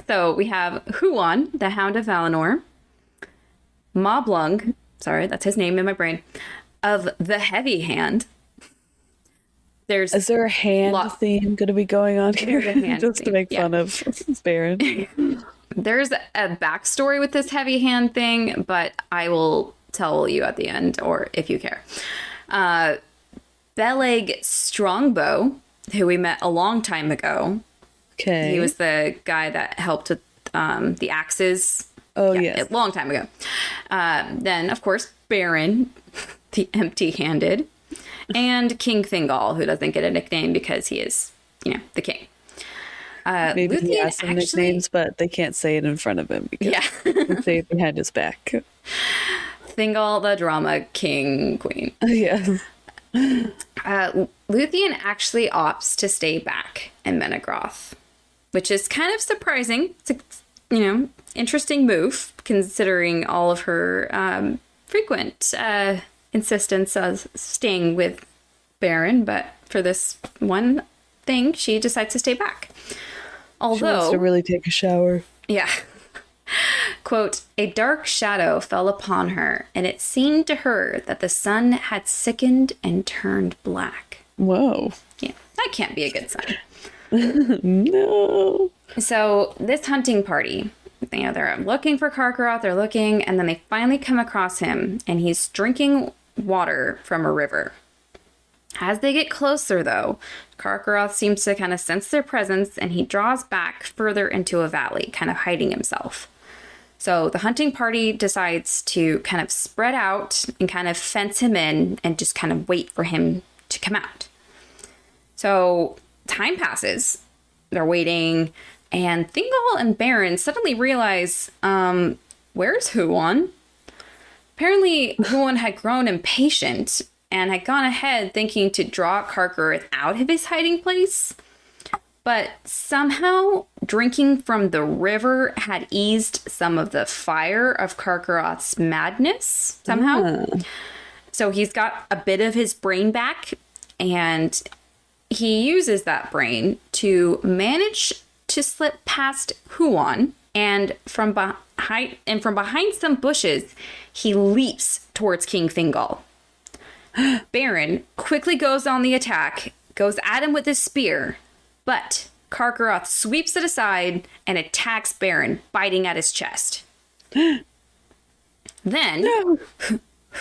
So we have Huan, the Hound of Valinor, Moblung, sorry, that's his name in my brain, of the Heavy Hand. Is there a hand theme going to be going on here? Just to make fun of Beren. There's a backstory with this heavy hand thing, but I will tell you at the end, or if you care. Beleg Strongbow, who we met a long time ago. Okay. He was the guy that helped with the axes. Oh, yes. A long time ago. Then, of course, Beren, the Empty-Handed, and King Thingol, who doesn't get a nickname because he is, the king. Maybe Luthien he has some nicknames, but they can't say it in front of him because they say it behind his back. Thingol, the drama king, queen. Yeah. Luthien actually opts to stay back in Menegroth, which is kind of surprising. It's a, interesting move considering all of her frequent insistence of staying with Beren, but for this one thing, she decides to stay back. Although, she wants to really take a shower. Yeah. Quote, a dark shadow fell upon her, and it seemed to her that the sun had sickened and turned black. Whoa. Yeah, that can't be a good sign. No. So this hunting party, they're looking for Karkaroth, they're looking, and then they finally come across him, and he's drinking water from a river. As they get closer, though, Karkaroth seems to kind of sense their presence, and he draws back further into a valley, kind of hiding himself. So the hunting party decides to kind of spread out and kind of fence him in and just kind of wait for him to come out. So time passes. They're waiting, and Thingol and Beren suddenly realize, where's Huan? Apparently, Huan had grown impatient and had gone ahead thinking to draw Karkaroth out of his hiding place. But somehow, drinking from the river had eased some of the fire of Karkaroth's madness somehow. So he's got a bit of his brain back, and he uses that brain to manage to slip past Huon, and from behind some bushes, he leaps towards King Thingol. Beren quickly goes on the attack, goes at him with his spear, but Karkaroth sweeps it aside and attacks Beren, biting at his chest. Then,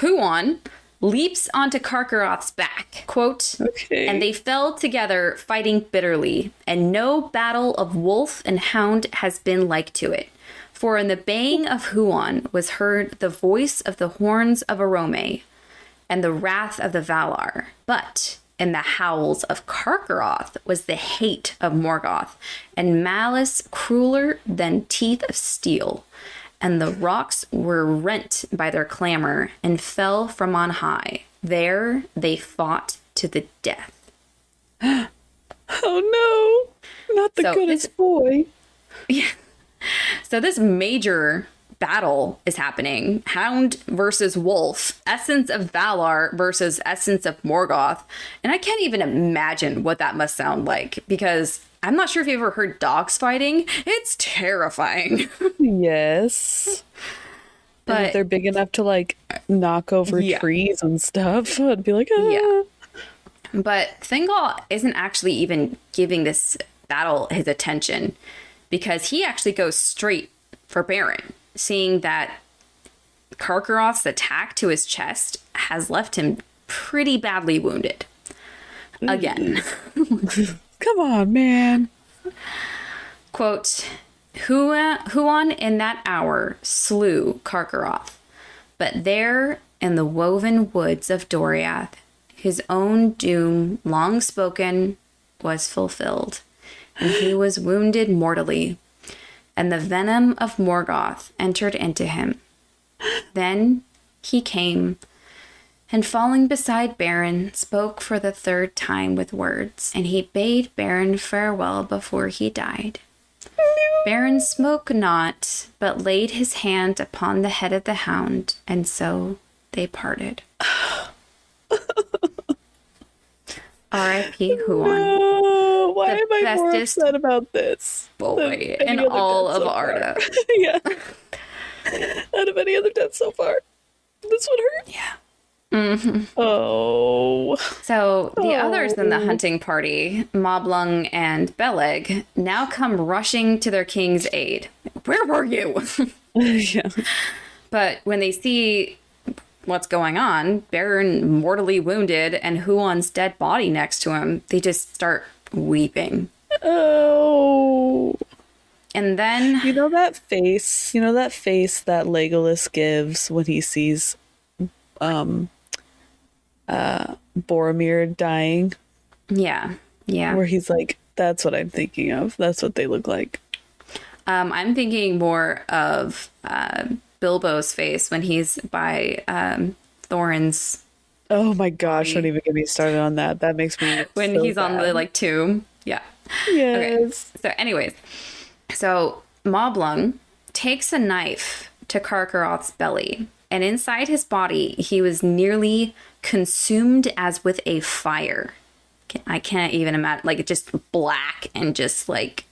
Huon leaps onto Karkaroth's back, quote, and they fell together fighting bitterly, and no battle of wolf and hound has been like to it. For in the baying of Huon was heard the voice of the horns of Arome, and the wrath of the Valar. But in the howls of Karkaroth was the hate of Morgoth, and malice crueler than teeth of steel. And the rocks were rent by their clamor and fell from on high. There they fought to the death. Oh no, not the goodest boy. Yeah. So this major battle is happening. Hound versus wolf. Essence of Valar versus essence of Morgoth. And I can't even imagine what that must sound like, because I'm not sure if you've ever heard dogs fighting. It's terrifying. Yes. But and if they're big enough to like knock over trees and stuff, I'd be like, ah. Yeah. But Thingol isn't actually even giving this battle his attention, because he actually goes straight for Beren, seeing that Karkaroth's attack to his chest has left him pretty badly wounded. Again. Come on, man. Quote, Huon in that hour slew Karkaroth, but there in the woven woods of Doriath, his own doom, long spoken, was fulfilled, and he was wounded mortally, and the venom of Morgoth entered into him. Then he came, and falling beside Beren, spoke for the third time with words, and he bade Beren farewell before he died. Beren spoke not, but laid his hand upon the head of the hound, and so they parted. R.I.P. Huon. No, why am I more upset about this? Boy, in all of Arda. Yeah. Out of any other death so far. This one hurt? Yeah. Mm-hmm. Oh. So the others in the hunting party, Moblung and Beleg, now come rushing to their king's aid. Where were you? Yeah. But when they see what's going on, Beren mortally wounded and Huon's dead body next to him, they just start weeping. Oh. And then... You know that face that Legolas gives when he sees Boromir dying? Yeah. Yeah. Where he's like, that's what I'm thinking of. That's what they look like. I'm thinking more of Bilbo's face when he's by Thorin's. Oh my gosh, don't even get me started on that. That makes me when he's bad. On the like tomb. Yeah. Yes. Okay. So anyways, so Moblung takes a knife to Karkaroth's belly, and inside his body he was nearly consumed as with a fire. I can't even imagine, like just black and just like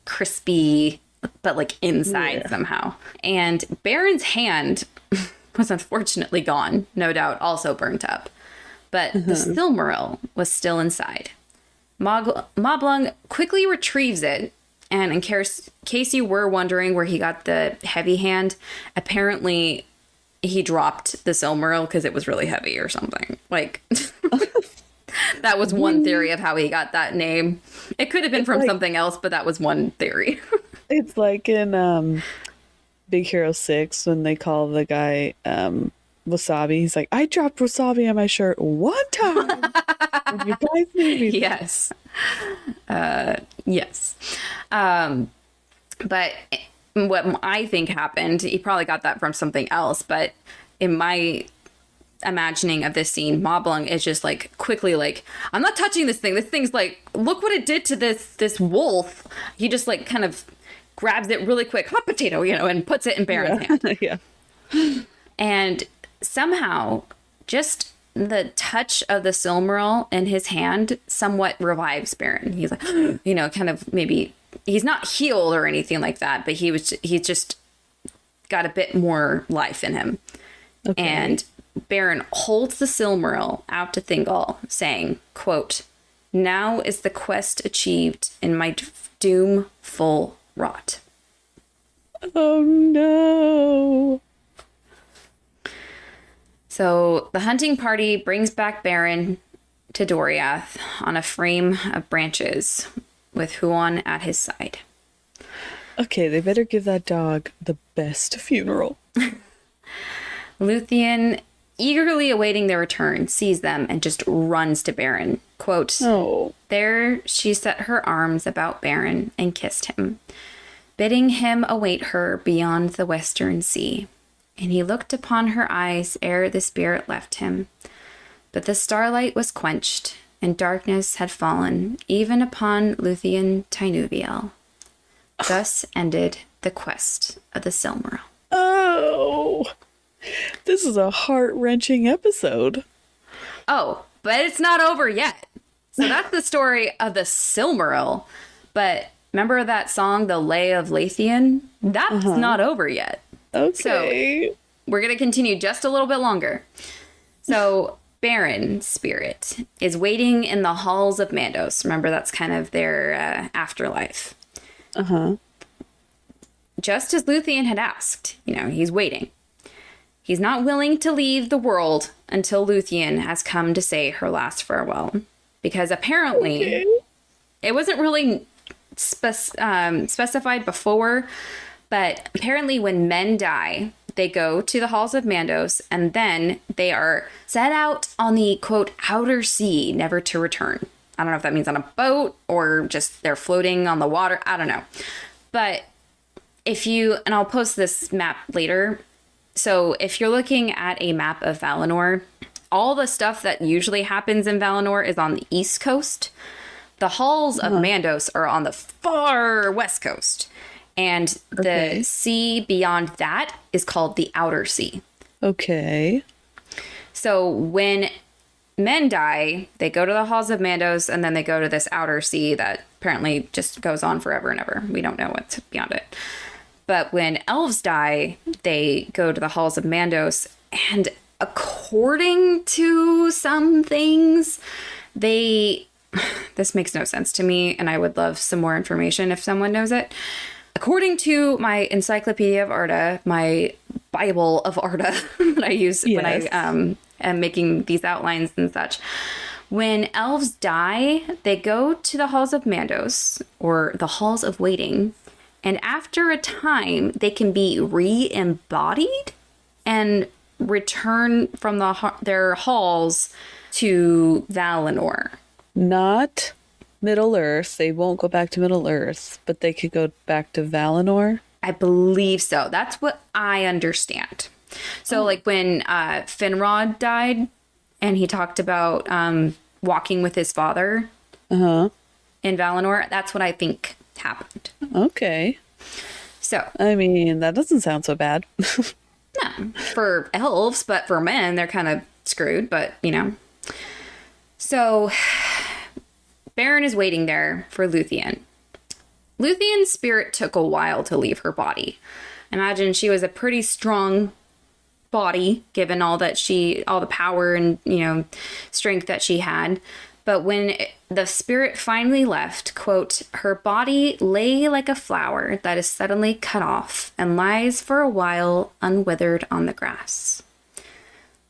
crispy, but like inside somehow. And Beren's hand was unfortunately gone, no doubt also burnt up. But the Silmaril was still inside. Moblung quickly retrieves it, and in case you were wondering where he got the heavy hand, apparently he dropped the Silmaril because it was really heavy or something. Like... That was one theory of how he got that name. It could have been from something else, but that was one theory. It's like in Big Hero 6 when they call the guy Wasabi. He's like, I dropped wasabi on my shirt one time. You guys need me. Yes. Yes. But what I think happened, he probably got that from something else, but in my imagining of this scene, Moblung is just like quickly like, I'm not touching this thing. This thing's like, look what it did to this wolf. He just like kind of grabs it really quick, hot potato, and puts it in Beren's hand. Yeah. And somehow just the touch of the Silmaril in his hand somewhat revives Beren. He's like, kind of maybe he's not healed or anything like that, but he's just got a bit more life in him. Okay. And Beren holds the Silmaril out to Thingol, saying, quote, "Now is the quest achieved and my doom full wrought." Oh no. So the hunting party brings back Beren to Doriath on a frame of branches with Huon at his side. Okay, they better give that dog the best funeral. Luthien, eagerly awaiting their return, sees them and just runs to Beren. Quote, "Oh." There she set her arms about Beren and kissed him, bidding him await her beyond the western sea. And he looked upon her eyes ere the spirit left him. But the starlight was quenched, and darkness had fallen even upon Luthien Tynuviel. Thus ended the quest of the Silmaril. Oh, this is a heart-wrenching episode. Oh, but it's not over yet. So that's the story of the Silmaril. But remember that song, The Lay of Luthien? That's not over yet. Okay. So we're going to continue just a little bit longer. So Beren's spirit is waiting in the halls of Mandos. Remember, that's kind of their afterlife. Just as Luthien had asked, he's waiting. He's not willing to leave the world until Luthien has come to say her last farewell. Because apparently, it wasn't really specified before, but apparently when men die, they go to the halls of Mandos, and then they are set out on the, quote, outer sea, never to return. I don't know if that means on a boat or just they're floating on the water. I don't know. But and I'll post this map later. So if you're looking at a map of Valinor, all the stuff that usually happens in Valinor is on the east coast. The halls of Mandos are on the far west coast. And the sea beyond that is called the outer sea. Okay. So when men die, they go to the halls of Mandos, and then they go to this outer sea that apparently just goes on forever and ever. We don't know what's beyond it. But when elves die, they go to the halls of Mandos, and according to some things, this makes no sense to me, and I would love some more information if someone knows it. According to my Encyclopedia of Arda, my Bible of Arda that I use when I am making these outlines and such, when elves die, they go to the halls of Mandos, or the halls of waiting, and after a time, they can be re-embodied and return from their halls to Valinor. Not Middle Earth. They won't go back to Middle Earth, but they could go back to Valinor. I believe so. That's what I understand. So like when Finrod died and he talked about walking with his father in Valinor, that's what I think happened. Okay. So I mean, that doesn't sound so bad. No, for elves, but for men, they're kind of screwed, but So Beren is waiting there for Luthien. Luthien's spirit took a while to leave her body. Imagine she was a pretty strong body, given all the power and, strength that she had. But when the spirit finally left, quote, her body lay like a flower that is suddenly cut off and lies for a while unwithered on the grass.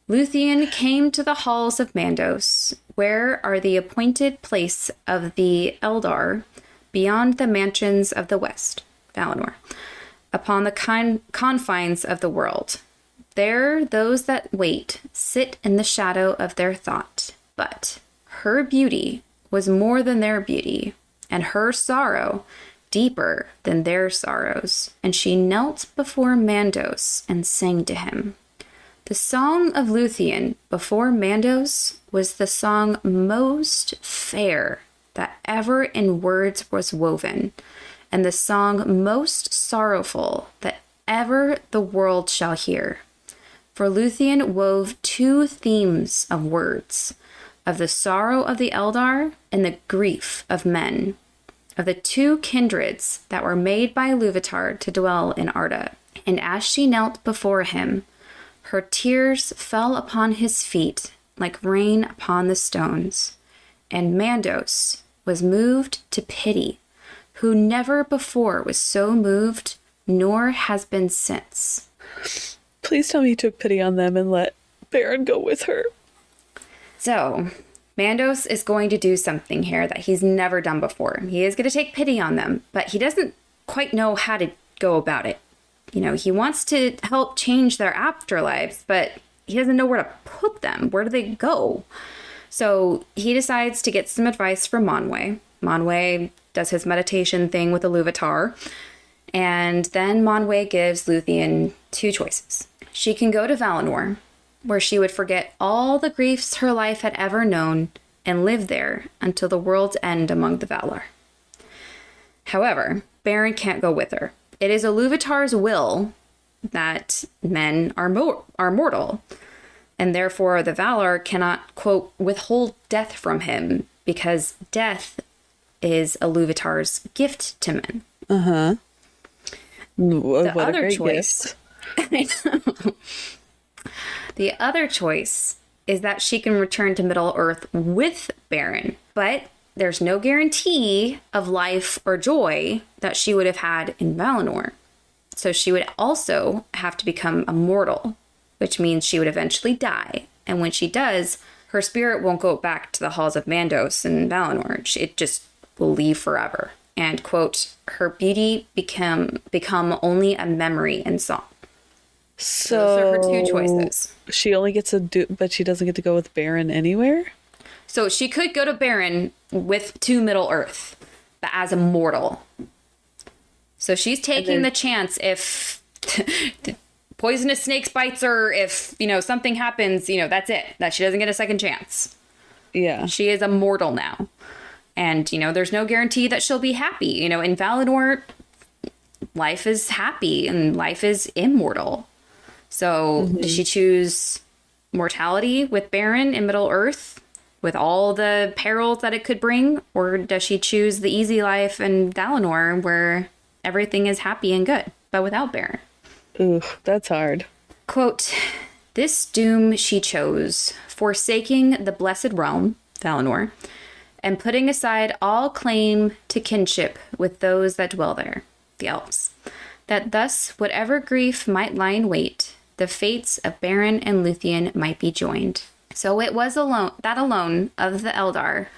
Luthien came to the halls of Mandos, where are the appointed place of the Eldar, beyond the mansions of the west, Valinor, upon the confines of the world. There those that wait sit in the shadow of their thought, but her beauty was more than their beauty, and her sorrow deeper than their sorrows, and she knelt before Mandos and sang to him. The Song of Luthien before Mandos was the song most fair that ever in words was woven, and the song most sorrowful that ever the world shall hear. For Luthien wove two themes of words, of the sorrow of the Eldar and the grief of men, of the two kindreds that were made by Ilúvatar to dwell in Arda. And as she knelt before him, her tears fell upon his feet like rain upon the stones, and Mandos was moved to pity, who never before was so moved, nor has been since. Please tell me you took pity on them and let Beren go with her. So, Mandos is going to do something here that he's never done before. He is going to take pity on them, but he doesn't quite know how to go about it. You know, he wants to help change their afterlives, but he doesn't know where to put them. Where do they go? So he decides to get some advice from Manwë. Manwë does his meditation thing with Ilúvatar. And then Manwë gives Luthien two choices. She can go to Valinor, where she would forget all the griefs her life had ever known and live there until the world's end among the Valar. However, Beren can't go with her. It is Ilúvatar's will that men are mortal, and therefore the Valar cannot, quote, withhold death from him, because death is Ilúvatar's gift to men. Uh-huh. The other choice... I know. The other choice is that she can return to Middle-earth with Beren, but there's no guarantee of life or joy that she would have had in Valinor. So she would also have to become immortal, which means she would eventually die. And when she does, her spirit won't go back to the halls of Mandos in Valinor. It just will leave forever. And, quote, her beauty become only a memory and song. So those are her two choices. She only gets but she doesn't get to go with Beren anywhere? So she could go to Beren to Middle-earth, but as a mortal. So she's taking the chance if poisonous snakes bites her, if, something happens, that's it. That she doesn't get a second chance. Yeah. She is immortal now. And, there's no guarantee that she'll be happy. In Valinor, life is happy and life is immortal. So does she choose mortality with Beren in Middle-earth with all the perils that it could bring? Or does she choose the easy life in Valinor where everything is happy and good, but without Beren? Ooh, that's hard. Quote, this doom she chose, forsaking the blessed realm, Valinor, and putting aside all claim to kinship with those that dwell there, the elves, that thus whatever grief might lie in wait, the fates of Beren and Luthien might be joined. So it was alone of the Eldar.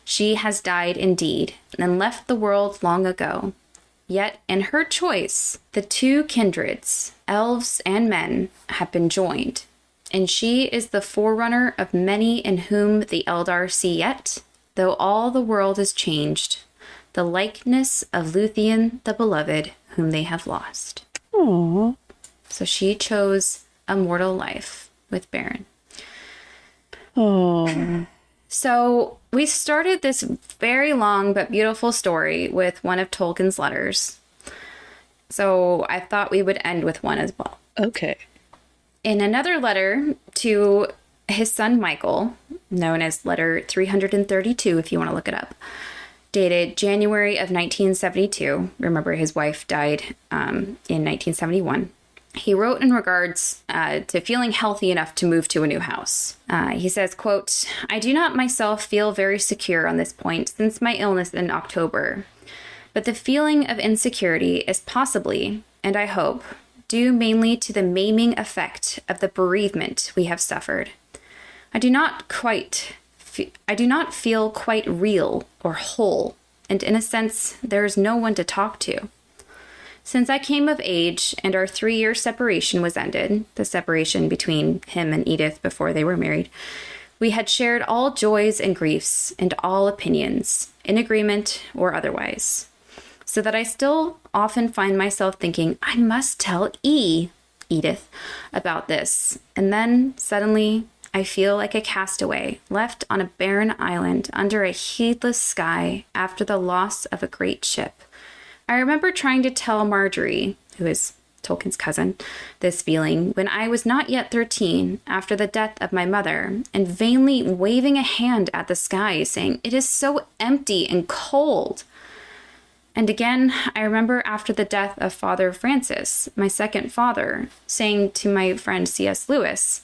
She has died indeed, and left the world long ago. Yet in her choice, the two kindreds, elves and men, have been joined, and she is the forerunner of many in whom the Eldar see yet, though all the world is changed, the likeness of Luthien the beloved, whom they have lost. Aww. So she chose a mortal life with Beren. Oh. So we started this very long but beautiful story with one of Tolkien's letters. So I thought we would end with one as well. Okay. In another letter to his son Michael, known as letter 332 if you want to look it up, dated January of 1972. Remember, his wife died in 1971. He wrote in regards to feeling healthy enough to move to a new house. He says, quote, I do not myself feel very secure on this point since my illness in October, but the feeling of insecurity is possibly, and I hope, due mainly to the maiming effect of the bereavement we have suffered. I do not feel quite real or whole, and in a sense, there is no one to talk to. Since I came of age and our 3-year separation was ended, the separation between him and Edith before they were married, we had shared all joys and griefs and all opinions, in agreement or otherwise, so that I still often find myself thinking, I must tell E. Edith, about this. And then suddenly I feel like a castaway left on a barren island under a heedless sky after the loss of a great ship. I remember trying to tell Marjorie, who is Tolkien's cousin, this feeling when I was not yet 13 after the death of my mother, and vainly waving a hand at the sky saying, "It is so empty and cold." And again, I remember after the death of Father Francis, my second father, saying to my friend C.S. Lewis,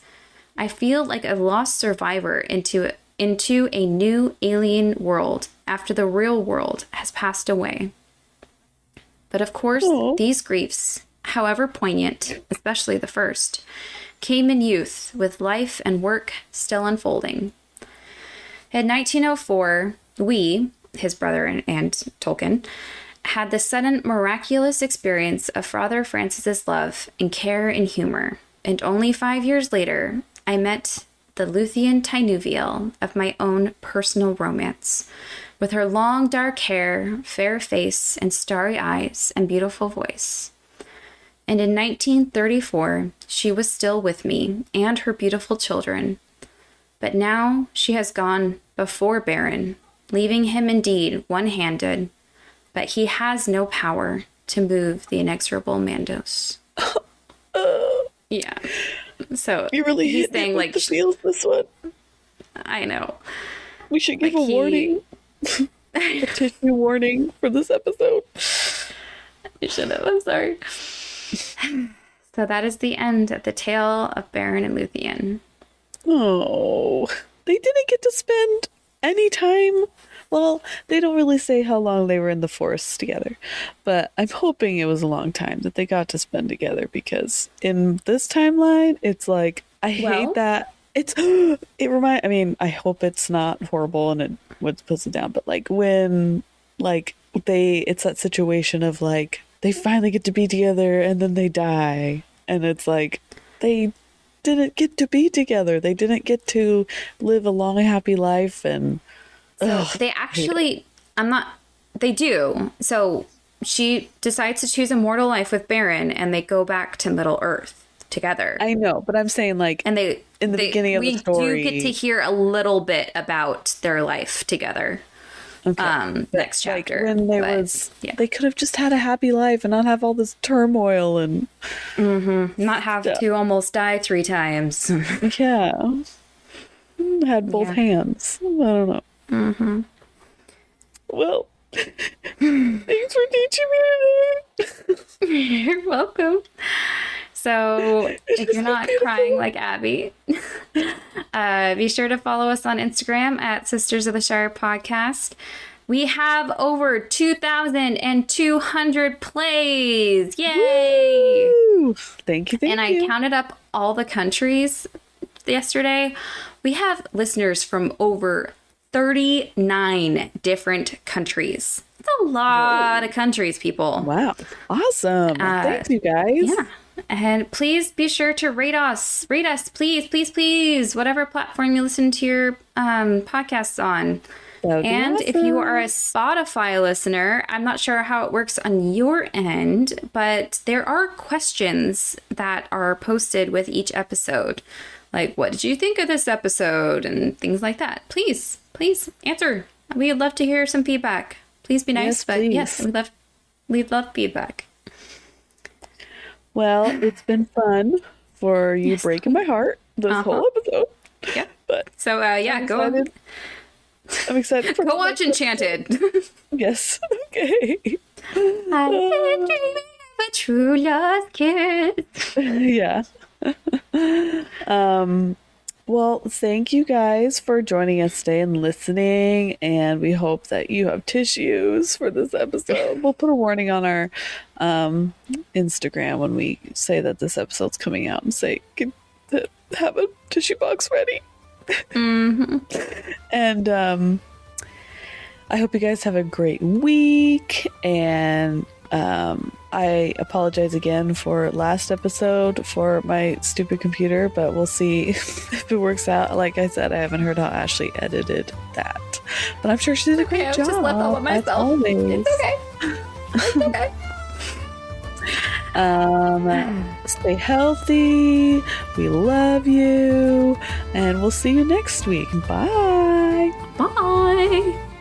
"I feel like a lost survivor into a new alien world after the real world has passed away." But of course, these griefs, however poignant, especially the first, came in youth with life and work still unfolding. In 1904, we, his brother and Tolkien, had the sudden miraculous experience of Father Francis's love and care and humor. And only 5 years later, I met the Luthien Tynuviel of my own personal romance, with her long dark hair, fair face, and starry eyes, and beautiful voice. And in 1934, she was still with me and her beautiful children. But now she has gone before Beren, leaving him indeed one-handed, but he has no power to move the inexorable Mandos. Yeah. So You really he's hit saying, me with the feels this one. I know. We should give Like a warning. A tissue warning for this episode. You should have. I'm sorry. So that is the end of the tale of Beren and Luthien. Oh, they didn't get to spend any time. Well, they don't really say how long they were in the forest together, but I'm hoping it was a long time that they got to spend together, because in this timeline, it's like, I hate that. I mean, I hope it's not horrible and it would puts it down, but like when, like, it's that situation of like, they finally get to be together and then they die. And it's like, they didn't get to be together. They didn't get to live a long, happy life. And so they actually, they do. So she decides to choose a mortal life with Beren, and they go back to Middle Earth together. I know, but I'm saying, like, and in the beginning of the story, we do get to hear a little bit about their life together. Okay. Next chapter. Like when they could have just had a happy life and not have all this turmoil and not have to almost die 3 times. Yeah. Had both hands. I don't know. Well, thanks for teaching me today. You're welcome. So if you're not crying like Abby, be sure to follow us on Instagram at Sisters of the Shire Podcast. We have over 2,200 plays. Yay! Woo! Thank you. And I counted up all the countries yesterday. We have listeners from over 39 different countries. It's a lot of countries, people. Wow. Awesome. Thanks, you guys. Yeah. And please be sure to rate us. Rate us, please, please, please. Whatever platform you listen to your podcasts on. And if you are a Spotify listener, I'm not sure how it works on your end, but there are questions that are posted with each episode. Like, what did you think of this episode? And things like that. Please answer. We'd love to hear some feedback. Please be nice, but yes, we'd love feedback. Well, it's been fun for you breaking my heart this whole episode. Yeah. But so go. I'm excited for go watch Enchanted. Yes. Okay. I've been dreaming of a true lost kiss. Yeah. Well, thank you guys for joining us today and listening, and we hope that you have tissues for this episode. We'll put a warning on our Instagram when we say that this episode's coming out, and say, have a tissue box ready. And I hope you guys have a great week, and I apologize again for last episode for my stupid computer, but we'll see if it works out. Like I said, I haven't heard how Ashley edited that, but I'm sure she did a great job. I just left all of myself. It's okay. It's okay. Stay healthy. We love you. And we'll see you next week. Bye. Bye.